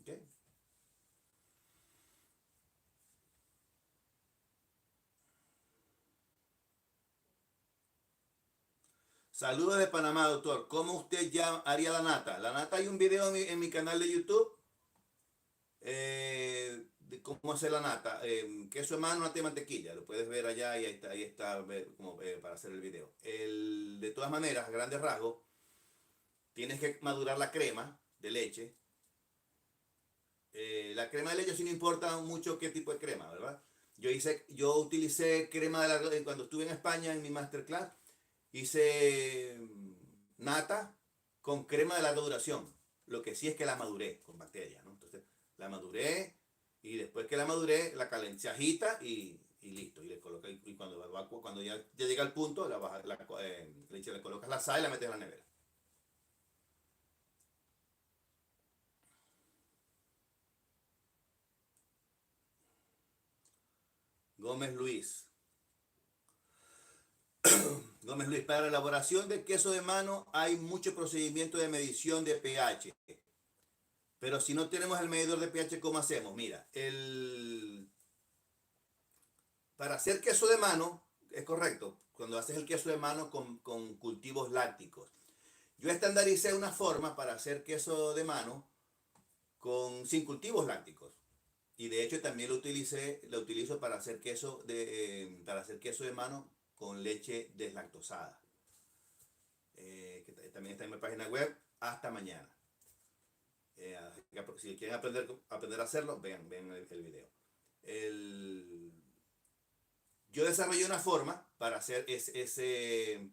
[SPEAKER 1] ¿Okay? Saludos de Panamá, doctor. ¿Cómo usted ya haría la nata? La nata, hay un video en mi canal de YouTube de cómo hacer la nata. Queso de mano, nata y mantequilla. Lo puedes ver allá y ahí está como, para hacer el video. De todas maneras, a grandes rasgos, tienes que madurar la crema de leche. La crema de leche sí no importa mucho qué tipo de crema, ¿verdad? Yo utilicé crema cuando estuve en España en mi masterclass. Hice nata con crema de larga duración. Lo que sí es que la maduré con bacterias, ¿no? Entonces, la maduré y después que la maduré, la calenté, se agita y listo. Y le coloca, y cuando ya llega al punto, le colocas la sal y la metes en la nevera. Gómez Luis. Gómez Luis, para la elaboración de queso de mano hay mucho procedimiento de medición de pH. Pero si no tenemos el medidor de pH, ¿cómo hacemos? Mira, para hacer queso de mano, es correcto, cuando haces el queso de mano con cultivos lácticos. Yo estandaricé una forma para hacer queso de mano sin cultivos lácticos. Y de hecho también lo utilizo para hacer queso de mano con leche deslactosada. Que también está en mi página web. Hasta mañana. Si quieren aprender a hacerlo, vean el video. Yo desarrollé una forma para hacer ese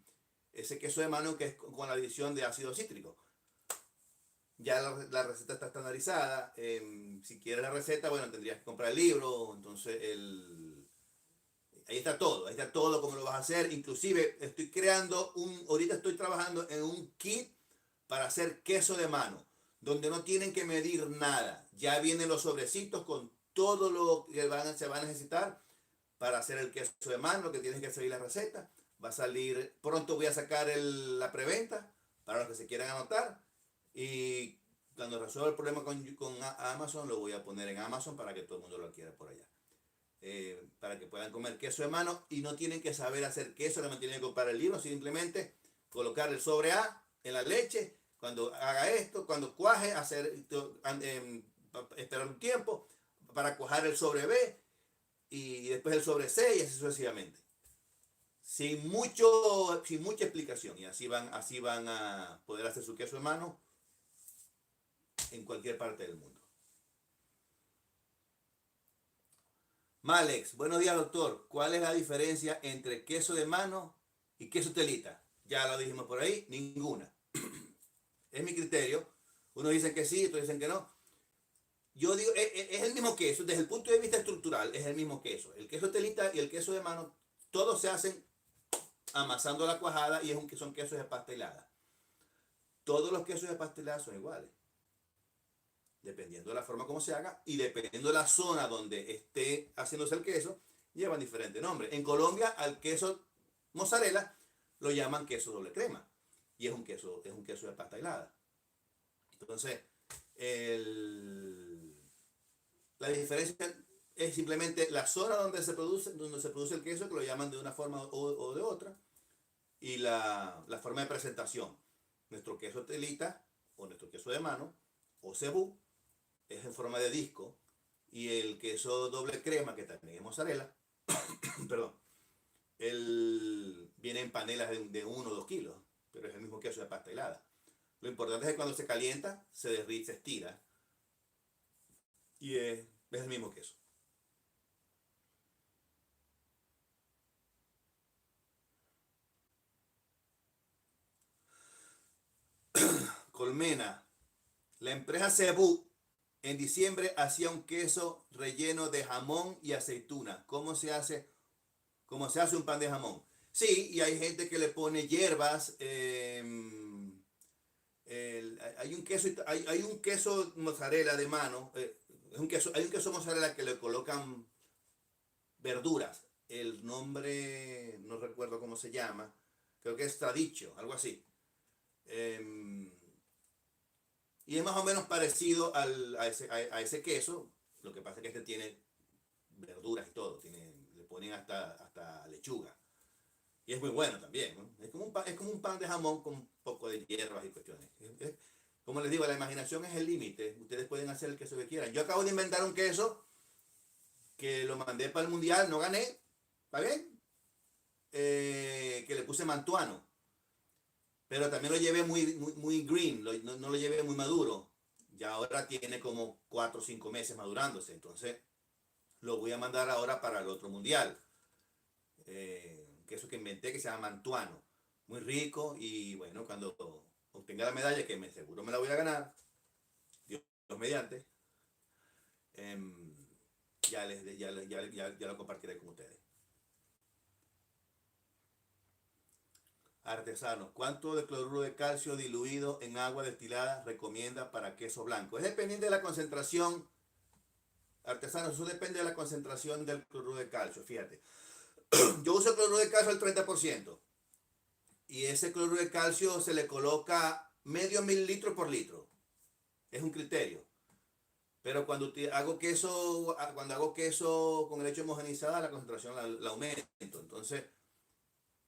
[SPEAKER 1] queso de mano que es con la adición de ácido cítrico. Ya la receta está estandarizada. Si quieres la receta, bueno, tendrías que comprar el libro. Entonces, ahí está todo cómo lo vas a hacer. Inclusive, ahorita estoy trabajando en un kit para hacer queso de mano, donde no tienen que medir nada. Ya vienen los sobrecitos con todo lo que se va a necesitar para hacer el queso de mano, lo que tienes que seguir la receta. Va a salir, pronto voy a sacar la preventa para los que se quieran anotar. Y cuando resuelva el problema con Amazon, lo voy a poner en Amazon para que todo el mundo lo adquiera por allá. Para que puedan comer queso de mano y no tienen que saber hacer queso, no tienen que comprar el libro, simplemente colocar el sobre A en la leche. Cuando haga esto, cuando cuaje, esperar un tiempo para cuajar el sobre B y después el sobre C y así sucesivamente. Sin mucha explicación. Y así van a poder hacer su queso de mano en cualquier parte del mundo. Malex, buenos días doctor. ¿Cuál es la diferencia entre queso de mano y queso telita? Ya lo dijimos por ahí, ninguna. Es mi criterio. Unos dicen que sí, otros dicen que no. Yo digo, es el mismo queso, desde el punto de vista estructural, es el mismo queso. El queso telita y el queso de mano, todos se hacen amasando la cuajada y son quesos de pastelada. Todos los quesos de pastelada son iguales. Dependiendo de la forma como se haga y dependiendo de la zona donde esté haciéndose el queso, llevan diferente nombre. En Colombia, al queso mozzarella lo llaman queso doble crema. Y es un queso de pasta helada. Entonces, la diferencia es simplemente la zona donde se produce el queso, que lo llaman de una forma o de otra, y la forma de presentación. Nuestro queso telita, o nuestro queso de mano, o cebú, es en forma de disco, y el queso doble crema, que también es mozzarella, perdón, viene en panelas de 1 o 2 kilos, pero es el mismo queso de pasta helada. Lo importante es que cuando se calienta, se derrite, se estira, y es el mismo queso. Colmena. La empresa Cebú en diciembre hacía un queso relleno de jamón y aceituna. ¿Cómo se hace un pan de jamón? Sí, y hay gente que le pone hierbas. Hay un queso mozzarella de mano. Hay un queso mozzarella que le colocan verduras. El nombre no recuerdo cómo se llama. Creo que es Tradiccio, algo así. Eh, y es más o menos parecido a ese queso. Lo que pasa es que este tiene verduras y todo. Le ponen hasta lechuga. Y es muy bueno también, ¿no? Es como un pan de jamón con un poco de hierbas y cuestiones. Como les digo, la imaginación es el límite. Ustedes pueden hacer el queso que quieran. Yo acabo de inventar un queso que lo mandé para el mundial, no gané. ¿Está bien? Que le puse mantuano. Pero también lo llevé muy green, no lo llevé muy maduro. Ya ahora tiene como 4 o 5 meses madurándose. Entonces lo voy a mandar ahora para el otro mundial. Queso que inventé que se llama mantuano. Muy rico y bueno, cuando obtenga la medalla, que seguro me la voy a ganar, Dios mediante, ya lo compartiré con ustedes. Artesanos, ¿cuánto de cloruro de calcio diluido en agua destilada recomienda para queso blanco? Es dependiente de la concentración. Artesanos, eso depende de la concentración del cloruro de calcio, fíjate. Yo uso cloruro de calcio al 30%. Y ese cloruro de calcio se le coloca medio mililitro por litro. Es un criterio. Pero cuando hago queso con leche homogenizada, la concentración la aumento. Entonces,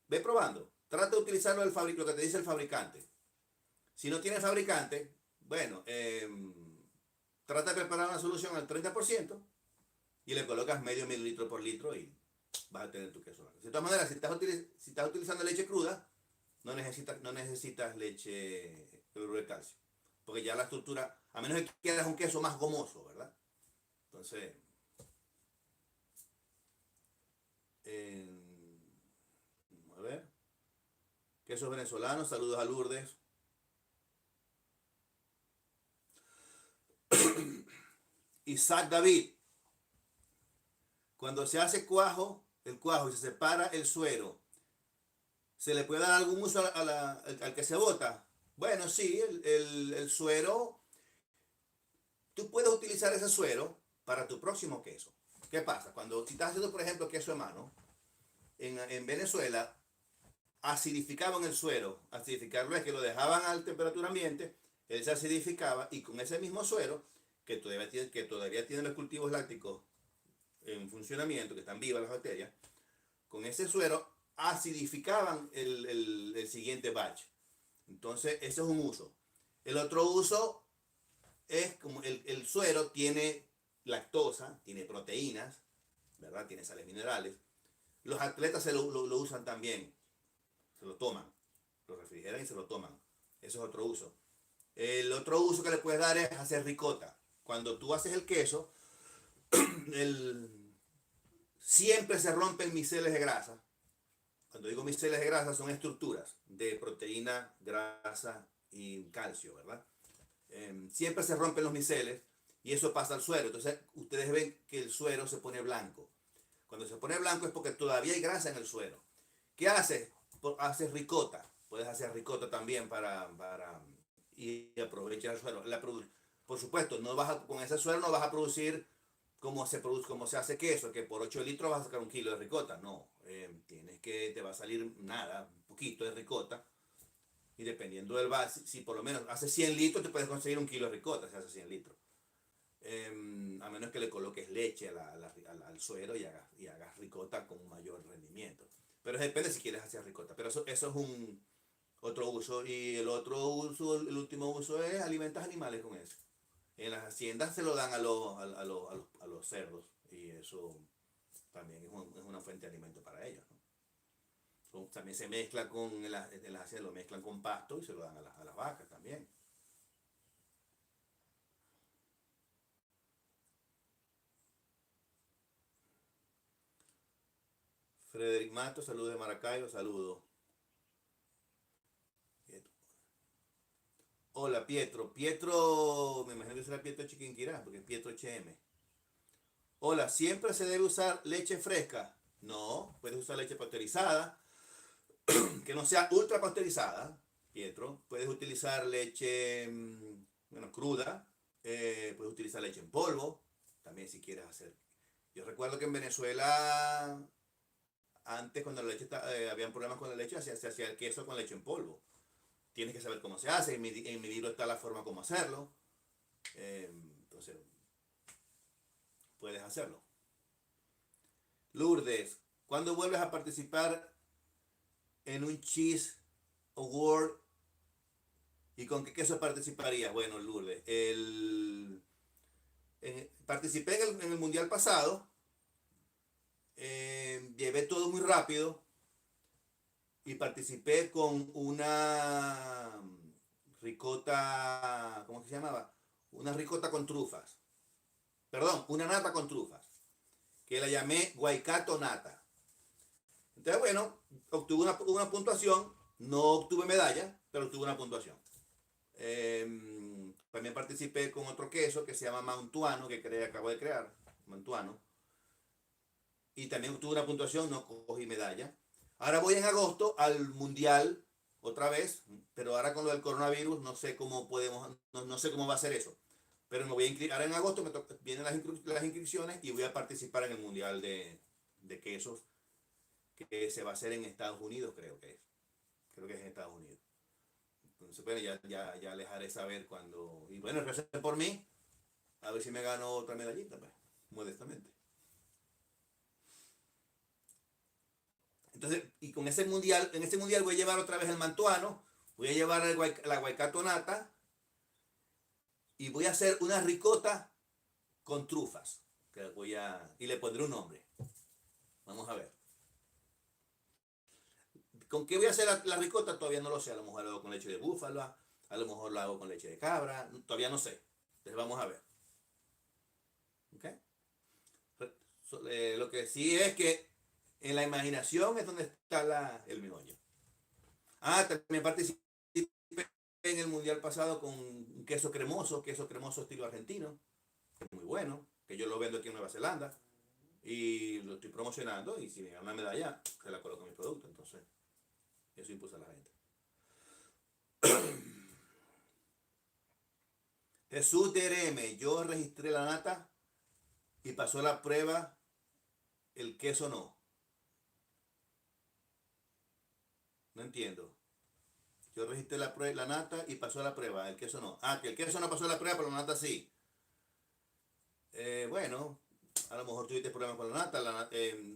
[SPEAKER 1] ve probando. Trata de utilizarlo lo que te dice el fabricante. Si no tiene fabricante, bueno, trata de preparar una solución al 30% y le colocas medio mililitro por litro y vas a tener tu queso blanco. De todas maneras, si estás utilizando leche cruda, no necesitas leche cloruro de calcio. Porque ya la estructura, a menos que quieras un queso más gomoso, ¿verdad? Entonces, a ver. Quesos venezolanos, saludos a Lourdes. Isaac David. Cuando se hace el cuajo y se separa el suero, ¿se le puede dar algún uso al que se bota? Bueno, sí, el suero, tú puedes utilizar ese suero para tu próximo queso. ¿Qué pasa? Si estás haciendo, por ejemplo, queso de mano, en Venezuela, acidificaban el suero. Acidificarlo es que lo dejaban a temperatura ambiente, él se acidificaba y con ese mismo suero, que todavía tiene los cultivos lácticos en funcionamiento, que están vivas las bacterias, con ese suero acidificaban el siguiente batch. Entonces, ese es un uso. El otro uso es como el suero tiene lactosa, tiene proteínas, ¿verdad? Tiene sales minerales. Los atletas lo usan también, se lo toman, lo refrigeran y se lo toman. Eso es otro uso. El otro uso que le puedes dar es hacer ricota. Cuando tú haces el queso, siempre se rompen miceles de grasa. Cuando digo miceles de grasa son estructuras de proteína, grasa y calcio, ¿verdad? Siempre se rompen los miceles y eso pasa al suero. Entonces ustedes ven que el suero se pone blanco. Cuando se pone blanco es porque todavía hay grasa en el suero. ¿Qué haces? Haces ricota. Puedes hacer ricota también y aprovechar el suero. Por supuesto, con ese suero no vas a producir como se hace queso, que por 8 litros vas a sacar 1 kilo de ricota. No, te va a salir nada, un poquito de ricota. Y dependiendo del vaso, si por lo menos hace 100 litros, te puedes conseguir un kilo de ricota si hace 100 litros. A menos que le coloques leche al suero y hagas ricota con un mayor rendimiento. Pero depende si quieres hacer ricota. Pero eso es un otro uso. Y el otro uso, el último uso es alimentas animales con eso. En las haciendas se lo dan a los cerdos. Y eso también es una fuente de alimento para ellos, ¿no? También se mezcla en las haciendas, lo mezclan con pasto y se lo dan a las vacas también. Frederick Mato, saludos de Maracaibo, saludos. Hola Pietro, Pietro, me imagino que será Pietro Chiquinquirá, porque es Pietro HM. Hola, ¿siempre se debe usar leche fresca? No, puedes usar leche pasteurizada, que no sea ultra pasteurizada, Pietro. Puedes utilizar leche, bueno, cruda, puedes utilizar leche en polvo, también si quieres hacer. Yo recuerdo que en Venezuela, antes cuando la leche habían problemas con la leche, se hacía el queso con leche en polvo. Tienes que saber cómo se hace, en mi libro está la forma como hacerlo. Entonces, puedes hacerlo. Lourdes, ¿cuándo vuelves a participar en un Cheese Award y con qué queso participarías? Bueno, Lourdes, participé en el mundial pasado, llevé todo muy rápido y participé con una ricota, ¿cómo se llamaba? Una ricota con trufas. Perdón, una nata con trufas, que la llamé Guaycato Nata. Entonces, bueno, obtuve una puntuación, no obtuve medalla, pero obtuve una puntuación. También participé con otro queso que se llama Mantuano, acabo de crear, Mantuano. Y también obtuve una puntuación, no cogí medalla. Ahora voy en agosto al mundial otra vez, pero ahora con lo del coronavirus no sé cómo podemos, no sé cómo va a ser eso. Pero me voy a inscribir, ahora en agosto vienen las inscripciones y voy a participar en el mundial de quesos que se va a hacer en Estados Unidos, creo que es. Creo que es en Estados Unidos. Entonces, bueno, ya les haré saber cuando. Y bueno, recen por mí, a ver si me gano otra medallita, pues, modestamente. Entonces, y con ese mundial, en ese mundial voy a llevar otra vez el mantuano, voy a llevar la guaycatonata y voy a hacer una ricota con trufas. Y le pondré un nombre. Vamos a ver. ¿Con qué voy a hacer la ricota? Todavía no lo sé. A lo mejor lo hago con leche de búfalo, a lo mejor lo hago con leche de cabra. Todavía no sé. Entonces vamos a ver. ¿Okay? Lo que sí es que en la imaginación es donde está el meollo. Ah, también participé en el mundial pasado con un queso cremoso estilo argentino, que es muy bueno, que yo lo vendo aquí en Nueva Zelanda y lo estoy promocionando y si me gano una medalla, se la coloco en mi producto. Entonces, eso impulsa a la gente. Jesús DRM, yo registré la nata y pasó la prueba, el queso no. No entiendo. Yo registré la nata y pasó la prueba, el queso no. Ah, que el queso no pasó la prueba, pero la nata sí. Bueno, a lo mejor tuviste problemas con la nata,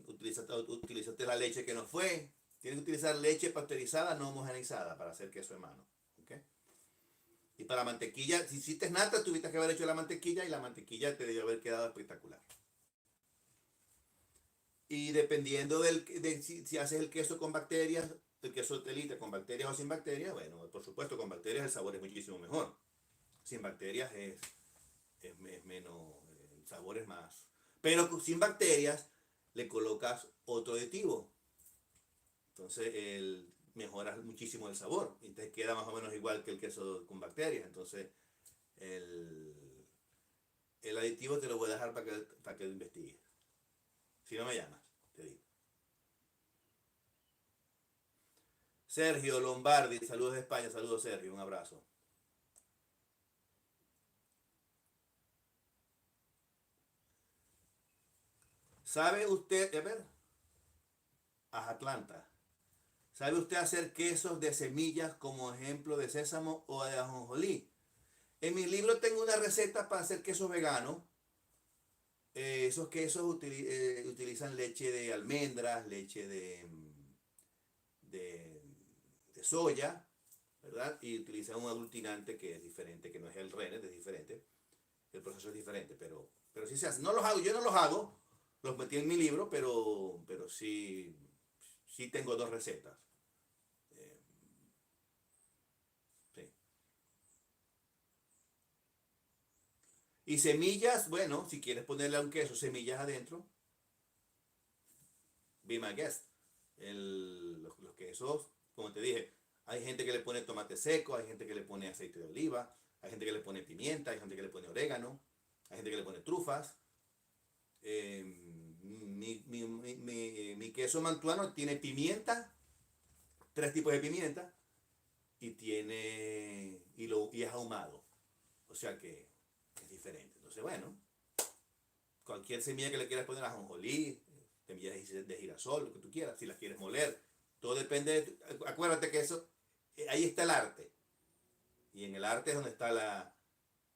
[SPEAKER 1] utilizaste la leche que no fue. Tienes que utilizar leche pasteurizada no homogeneizada para hacer queso de mano. ¿Okay? Y para la mantequilla, si hiciste nata, tuviste que haber hecho la mantequilla y la mantequilla te debió haber quedado espectacular. Y dependiendo si haces el queso con bacterias, el queso telita con bacterias o sin bacterias, bueno, por supuesto con bacterias el sabor es muchísimo mejor. Sin bacterias es menos, el sabor es más. Pero sin bacterias le colocas otro aditivo. Entonces mejoras muchísimo el sabor. Entonces queda más o menos igual que el queso con bacterias. Entonces el, el aditivo te lo voy a dejar para que lo investigues. Si no me llamas, te digo. Sergio Lombardi, saludos de España, saludos Sergio, un abrazo. ¿Sabe usted, a ver, Atlanta? ¿Sabe usted hacer quesos de semillas como ejemplo de sésamo o de ajonjolí? En mi libro tengo una receta para hacer queso vegano. Esos quesos utilizan leche de almendras, leche de, de soya, ¿verdad? Y utilizan un aglutinante que es diferente, que no es el Rennet, es diferente. El proceso es diferente, pero sí se hace. No los hago, yo no los hago, los metí en mi libro, pero sí, sí tengo dos recetas. Eh, sí. Y semillas, bueno, si quieres ponerle a un queso semillas adentro, be my guest. Los quesos, como te dije, hay gente que le pone tomate seco, hay gente que le pone aceite de oliva, hay gente que le pone pimienta, hay gente que le pone orégano, hay gente que le pone trufas. Mi queso mantuano tiene pimienta, tres tipos de pimienta, y es ahumado. O sea que es diferente. Entonces, bueno, cualquier semilla que le quieras poner, ajonjolí, semillas de girasol, lo que tú quieras, si las quieres moler, todo depende acuérdate que eso, ahí está el arte. Y en el arte es donde está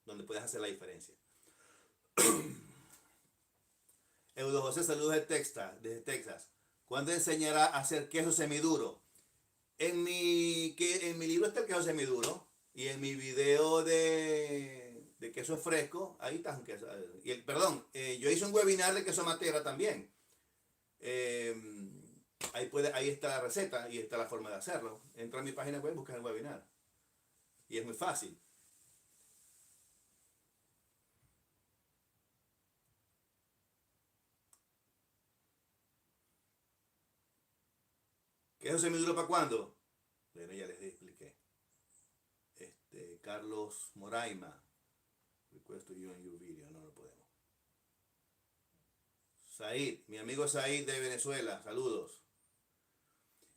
[SPEAKER 1] donde puedes hacer la diferencia. Eudo José, saludos desde Texas. ¿Cuándo enseñará a hacer queso semiduro? En mi libro está el queso semiduro. Y en mi video de queso fresco, ahí está un queso. Perdón, yo hice un webinar de queso matera también. Eh, ahí está la receta y está la forma de hacerlo. Entra a mi página web, busca el webinar. Y es muy fácil. ¿Queso semiduro para cuándo? Bueno, ya les expliqué. Carlos Moraima. Request to you in your video. No lo podemos. Said, mi amigo Said de Venezuela. Saludos.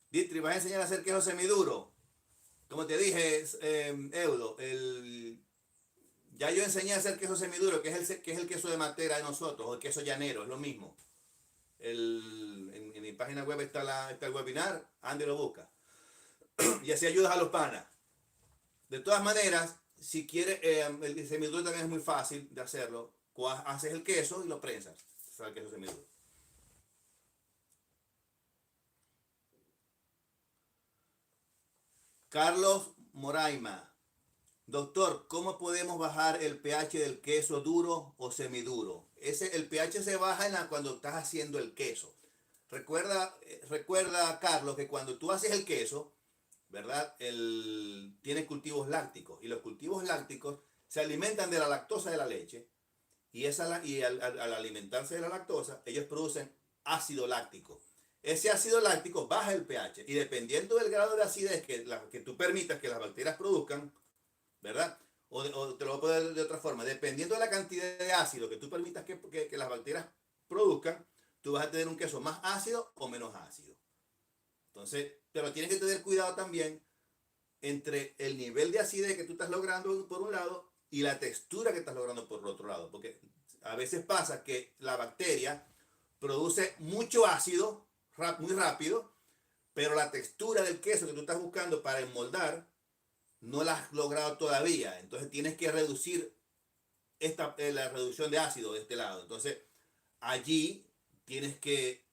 [SPEAKER 1] Ditri, ¿vas a enseñar a hacer queso semiduro? Como te dije, Eudo, ya yo enseñé a hacer queso semiduro, que es el queso de matera de nosotros, o el queso llanero, es lo mismo. En mi página web está el webinar, ande lo busca. Y así ayudas a los panas. De todas maneras, si quieres, el semiduro también es muy fácil de hacerlo. Haces el queso y lo prensas. Sale el queso semiduro. Carlos Moraima. Doctor, ¿cómo podemos bajar el pH del queso duro o semiduro? El pH se baja cuando estás haciendo el queso. Recuerda, Carlos, que cuando tú haces el queso, ¿verdad? Tiene cultivos lácticos y los cultivos lácticos se alimentan de la lactosa de la leche y al alimentarse de la lactosa, ellos producen ácido láctico. Ese ácido láctico baja el pH y dependiendo del grado de acidez que tú permitas que las bacterias produzcan, ¿verdad? O te lo voy a poner de otra forma, dependiendo de la cantidad de ácido que tú permitas que las bacterias produzcan, tú vas a tener un queso más ácido o menos ácido. Entonces, pero tienes que tener cuidado también entre el nivel de acidez que tú estás logrando por un lado y la textura que estás logrando por el otro lado. Porque a veces pasa que la bacteria produce mucho ácido muy rápido, pero la textura del queso que tú estás buscando para enmoldar no la has logrado todavía. Entonces tienes que reducir la reducción de ácido de este lado. Entonces allí tienes que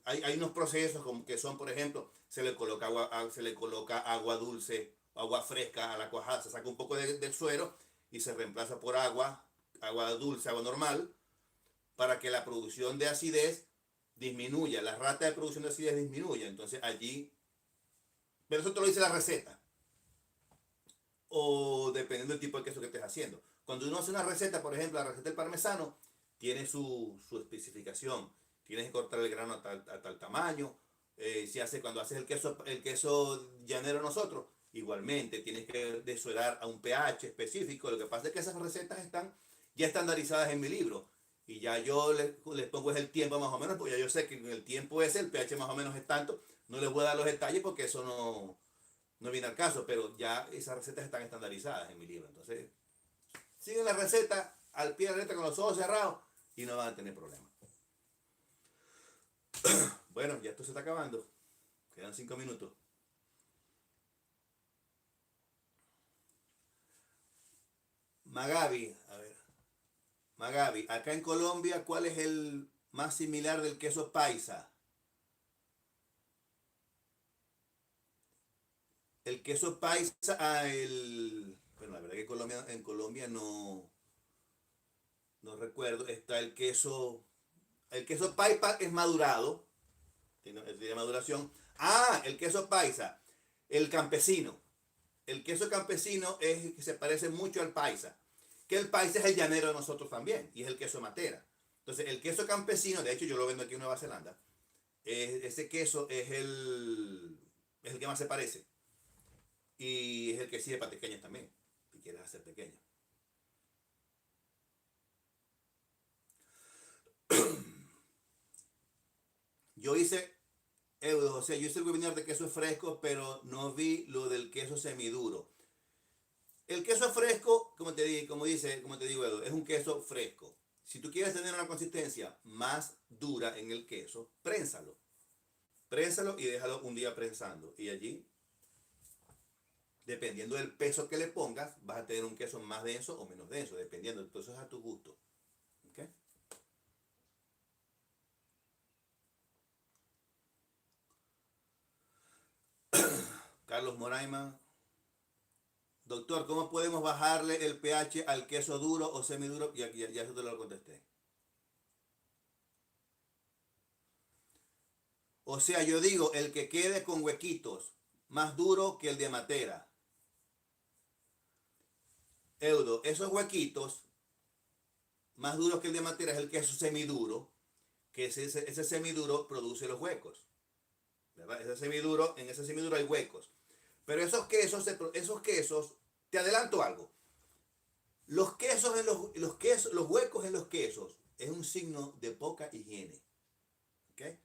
[SPEAKER 1] hay unos procesos como que son, por ejemplo, se le coloca agua dulce, agua fresca a la cuajada, se saca un poco del suero y se reemplaza por agua dulce, agua normal, para que la producción de acidez disminuya, la rata de producción de acidez disminuya. Entonces allí, pero eso te lo dice la receta, o dependiendo del tipo de queso que estés haciendo. Cuando uno hace una receta, por ejemplo, la receta del parmesano, tiene su especificación. Tienes que cortar el grano a tal tamaño. Cuando haces el queso llanero nosotros, igualmente tienes que desuerar a un pH específico. Lo que pasa es que esas recetas están ya estandarizadas en mi libro. Y ya yo les pongo el tiempo más o menos, porque ya yo sé que el tiempo el pH más o menos es tanto. No les voy a dar los detalles porque eso no viene al caso, pero ya esas recetas están estandarizadas en mi libro. Entonces, siguen la receta al pie de la letra con los ojos cerrados y no van a tener problemas. Bueno, ya esto se está acabando. Quedan 5 minutos. Magabi, a ver. Magabi, acá en Colombia, ¿cuál es el más similar del queso paisa? El queso paisa, bueno, la verdad que en Colombia no recuerdo, está el queso paisa es madurado, tiene maduración. Ah, el queso paisa, el campesino. El queso campesino es que se parece mucho al paisa, que el paisa es el llanero de nosotros también, y es el queso matera. Entonces, el queso campesino, de hecho yo lo vendo aquí en Nueva Zelanda, ese queso es el que más se parece. Y es el que sirve para pequeños también, si quieres hacer pequeño. Yo hice, o sea, yo hice el webinar de queso fresco, pero no vi lo del queso semiduro. El queso fresco, como te digo, Edu, es un queso fresco. Si tú quieres tener una consistencia más dura en el queso, prénsalo. Prénsalo y déjalo un día prensando. Y allí, dependiendo del peso que le pongas, vas a tener un queso más denso o menos denso, dependiendo. Entonces, a tu gusto. ¿Okay? Carlos Moraima. Doctor, ¿cómo podemos bajarle el pH al queso duro o semiduro? Ya eso te lo contesté. O sea, yo digo, el que quede con huequitos, más duro que el de matera. Eudo, esos huequitos, más duros que el de matera, es el queso semiduro, que ese semiduro produce los huecos. ¿Verdad? En ese semiduro hay huecos. Pero esos quesos, te adelanto algo. Los huecos en los quesos es un signo de poca higiene. ¿Okay?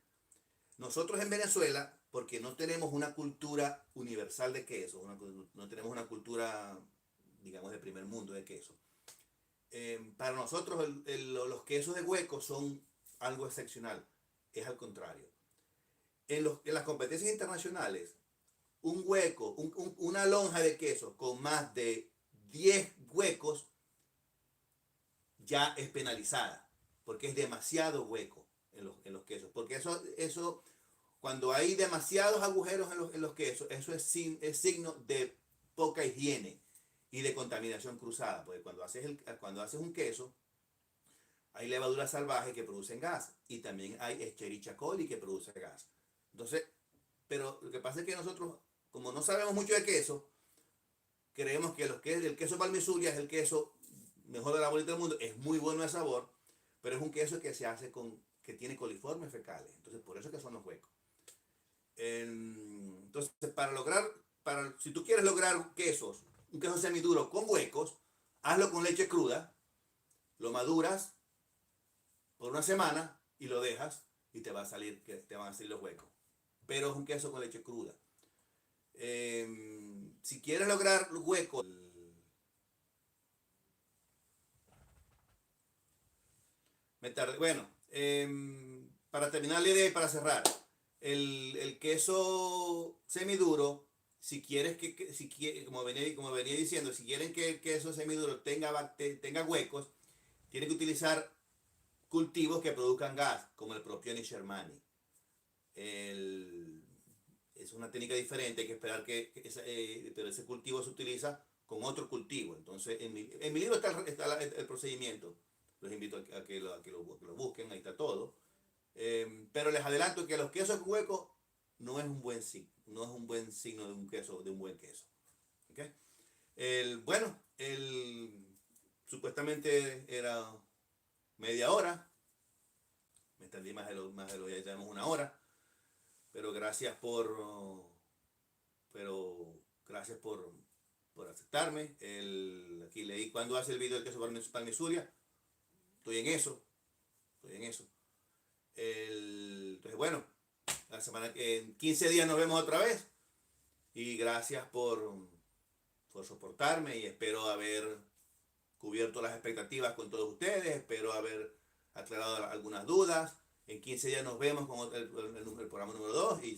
[SPEAKER 1] Nosotros en Venezuela, porque no tenemos una cultura universal de queso, no tenemos una cultura, digamos, de primer mundo de queso. Para nosotros los quesos de hueco son algo excepcional. Es al contrario. En las competencias internacionales, un hueco, una lonja de queso con más de 10 huecos ya es penalizada, porque es demasiado hueco en los quesos. Porque eso cuando hay demasiados agujeros en los quesos, eso es signo de poca higiene y de contaminación cruzada. Porque cuando haces un queso, hay levaduras salvajes que producen gas y también hay Escherichia coli que produce gas. Entonces, pero lo que pasa es que nosotros, como no sabemos mucho de queso, creemos que el queso Palmisuria es el queso mejor de la bolita del mundo. Es muy bueno de sabor, pero es un queso que se hace que tiene coliformes fecales. Entonces, por eso es que son los huecos. Entonces, si tú quieres lograr un queso semiduro con huecos, hazlo con leche cruda, lo maduras por una semana y lo dejas y te van a salir los huecos. Pero es un queso con leche cruda. Si quieres lograr huecos, bueno, para terminar la idea y para cerrar, el queso semiduro, si quieres como venía diciendo, si quieren que el queso semiduro tenga huecos, tienen que utilizar cultivos que produzcan gas, como el Propioni shermani. Es una técnica diferente, hay que esperar pero ese cultivo se utiliza con otro cultivo. Entonces, en mi libro está el procedimiento. Los invito a que lo busquen, ahí está todo. Pero les adelanto que los quesos huecos no es un buen signo, no es un buen signo de un buen queso. ¿Okay? Bueno, supuestamente era media hora, me extendí más de lo ya tenemos una hora, pero gracias por aceptarme. Aquí leí cuando hace el video del queso Palmisuria, estoy en eso. Entonces, bueno, en 15 días nos vemos otra vez. Y gracias por soportarme y espero haber cubierto las expectativas con todos ustedes. Espero haber aclarado algunas dudas. En 15 días nos vemos con el programa número 2 y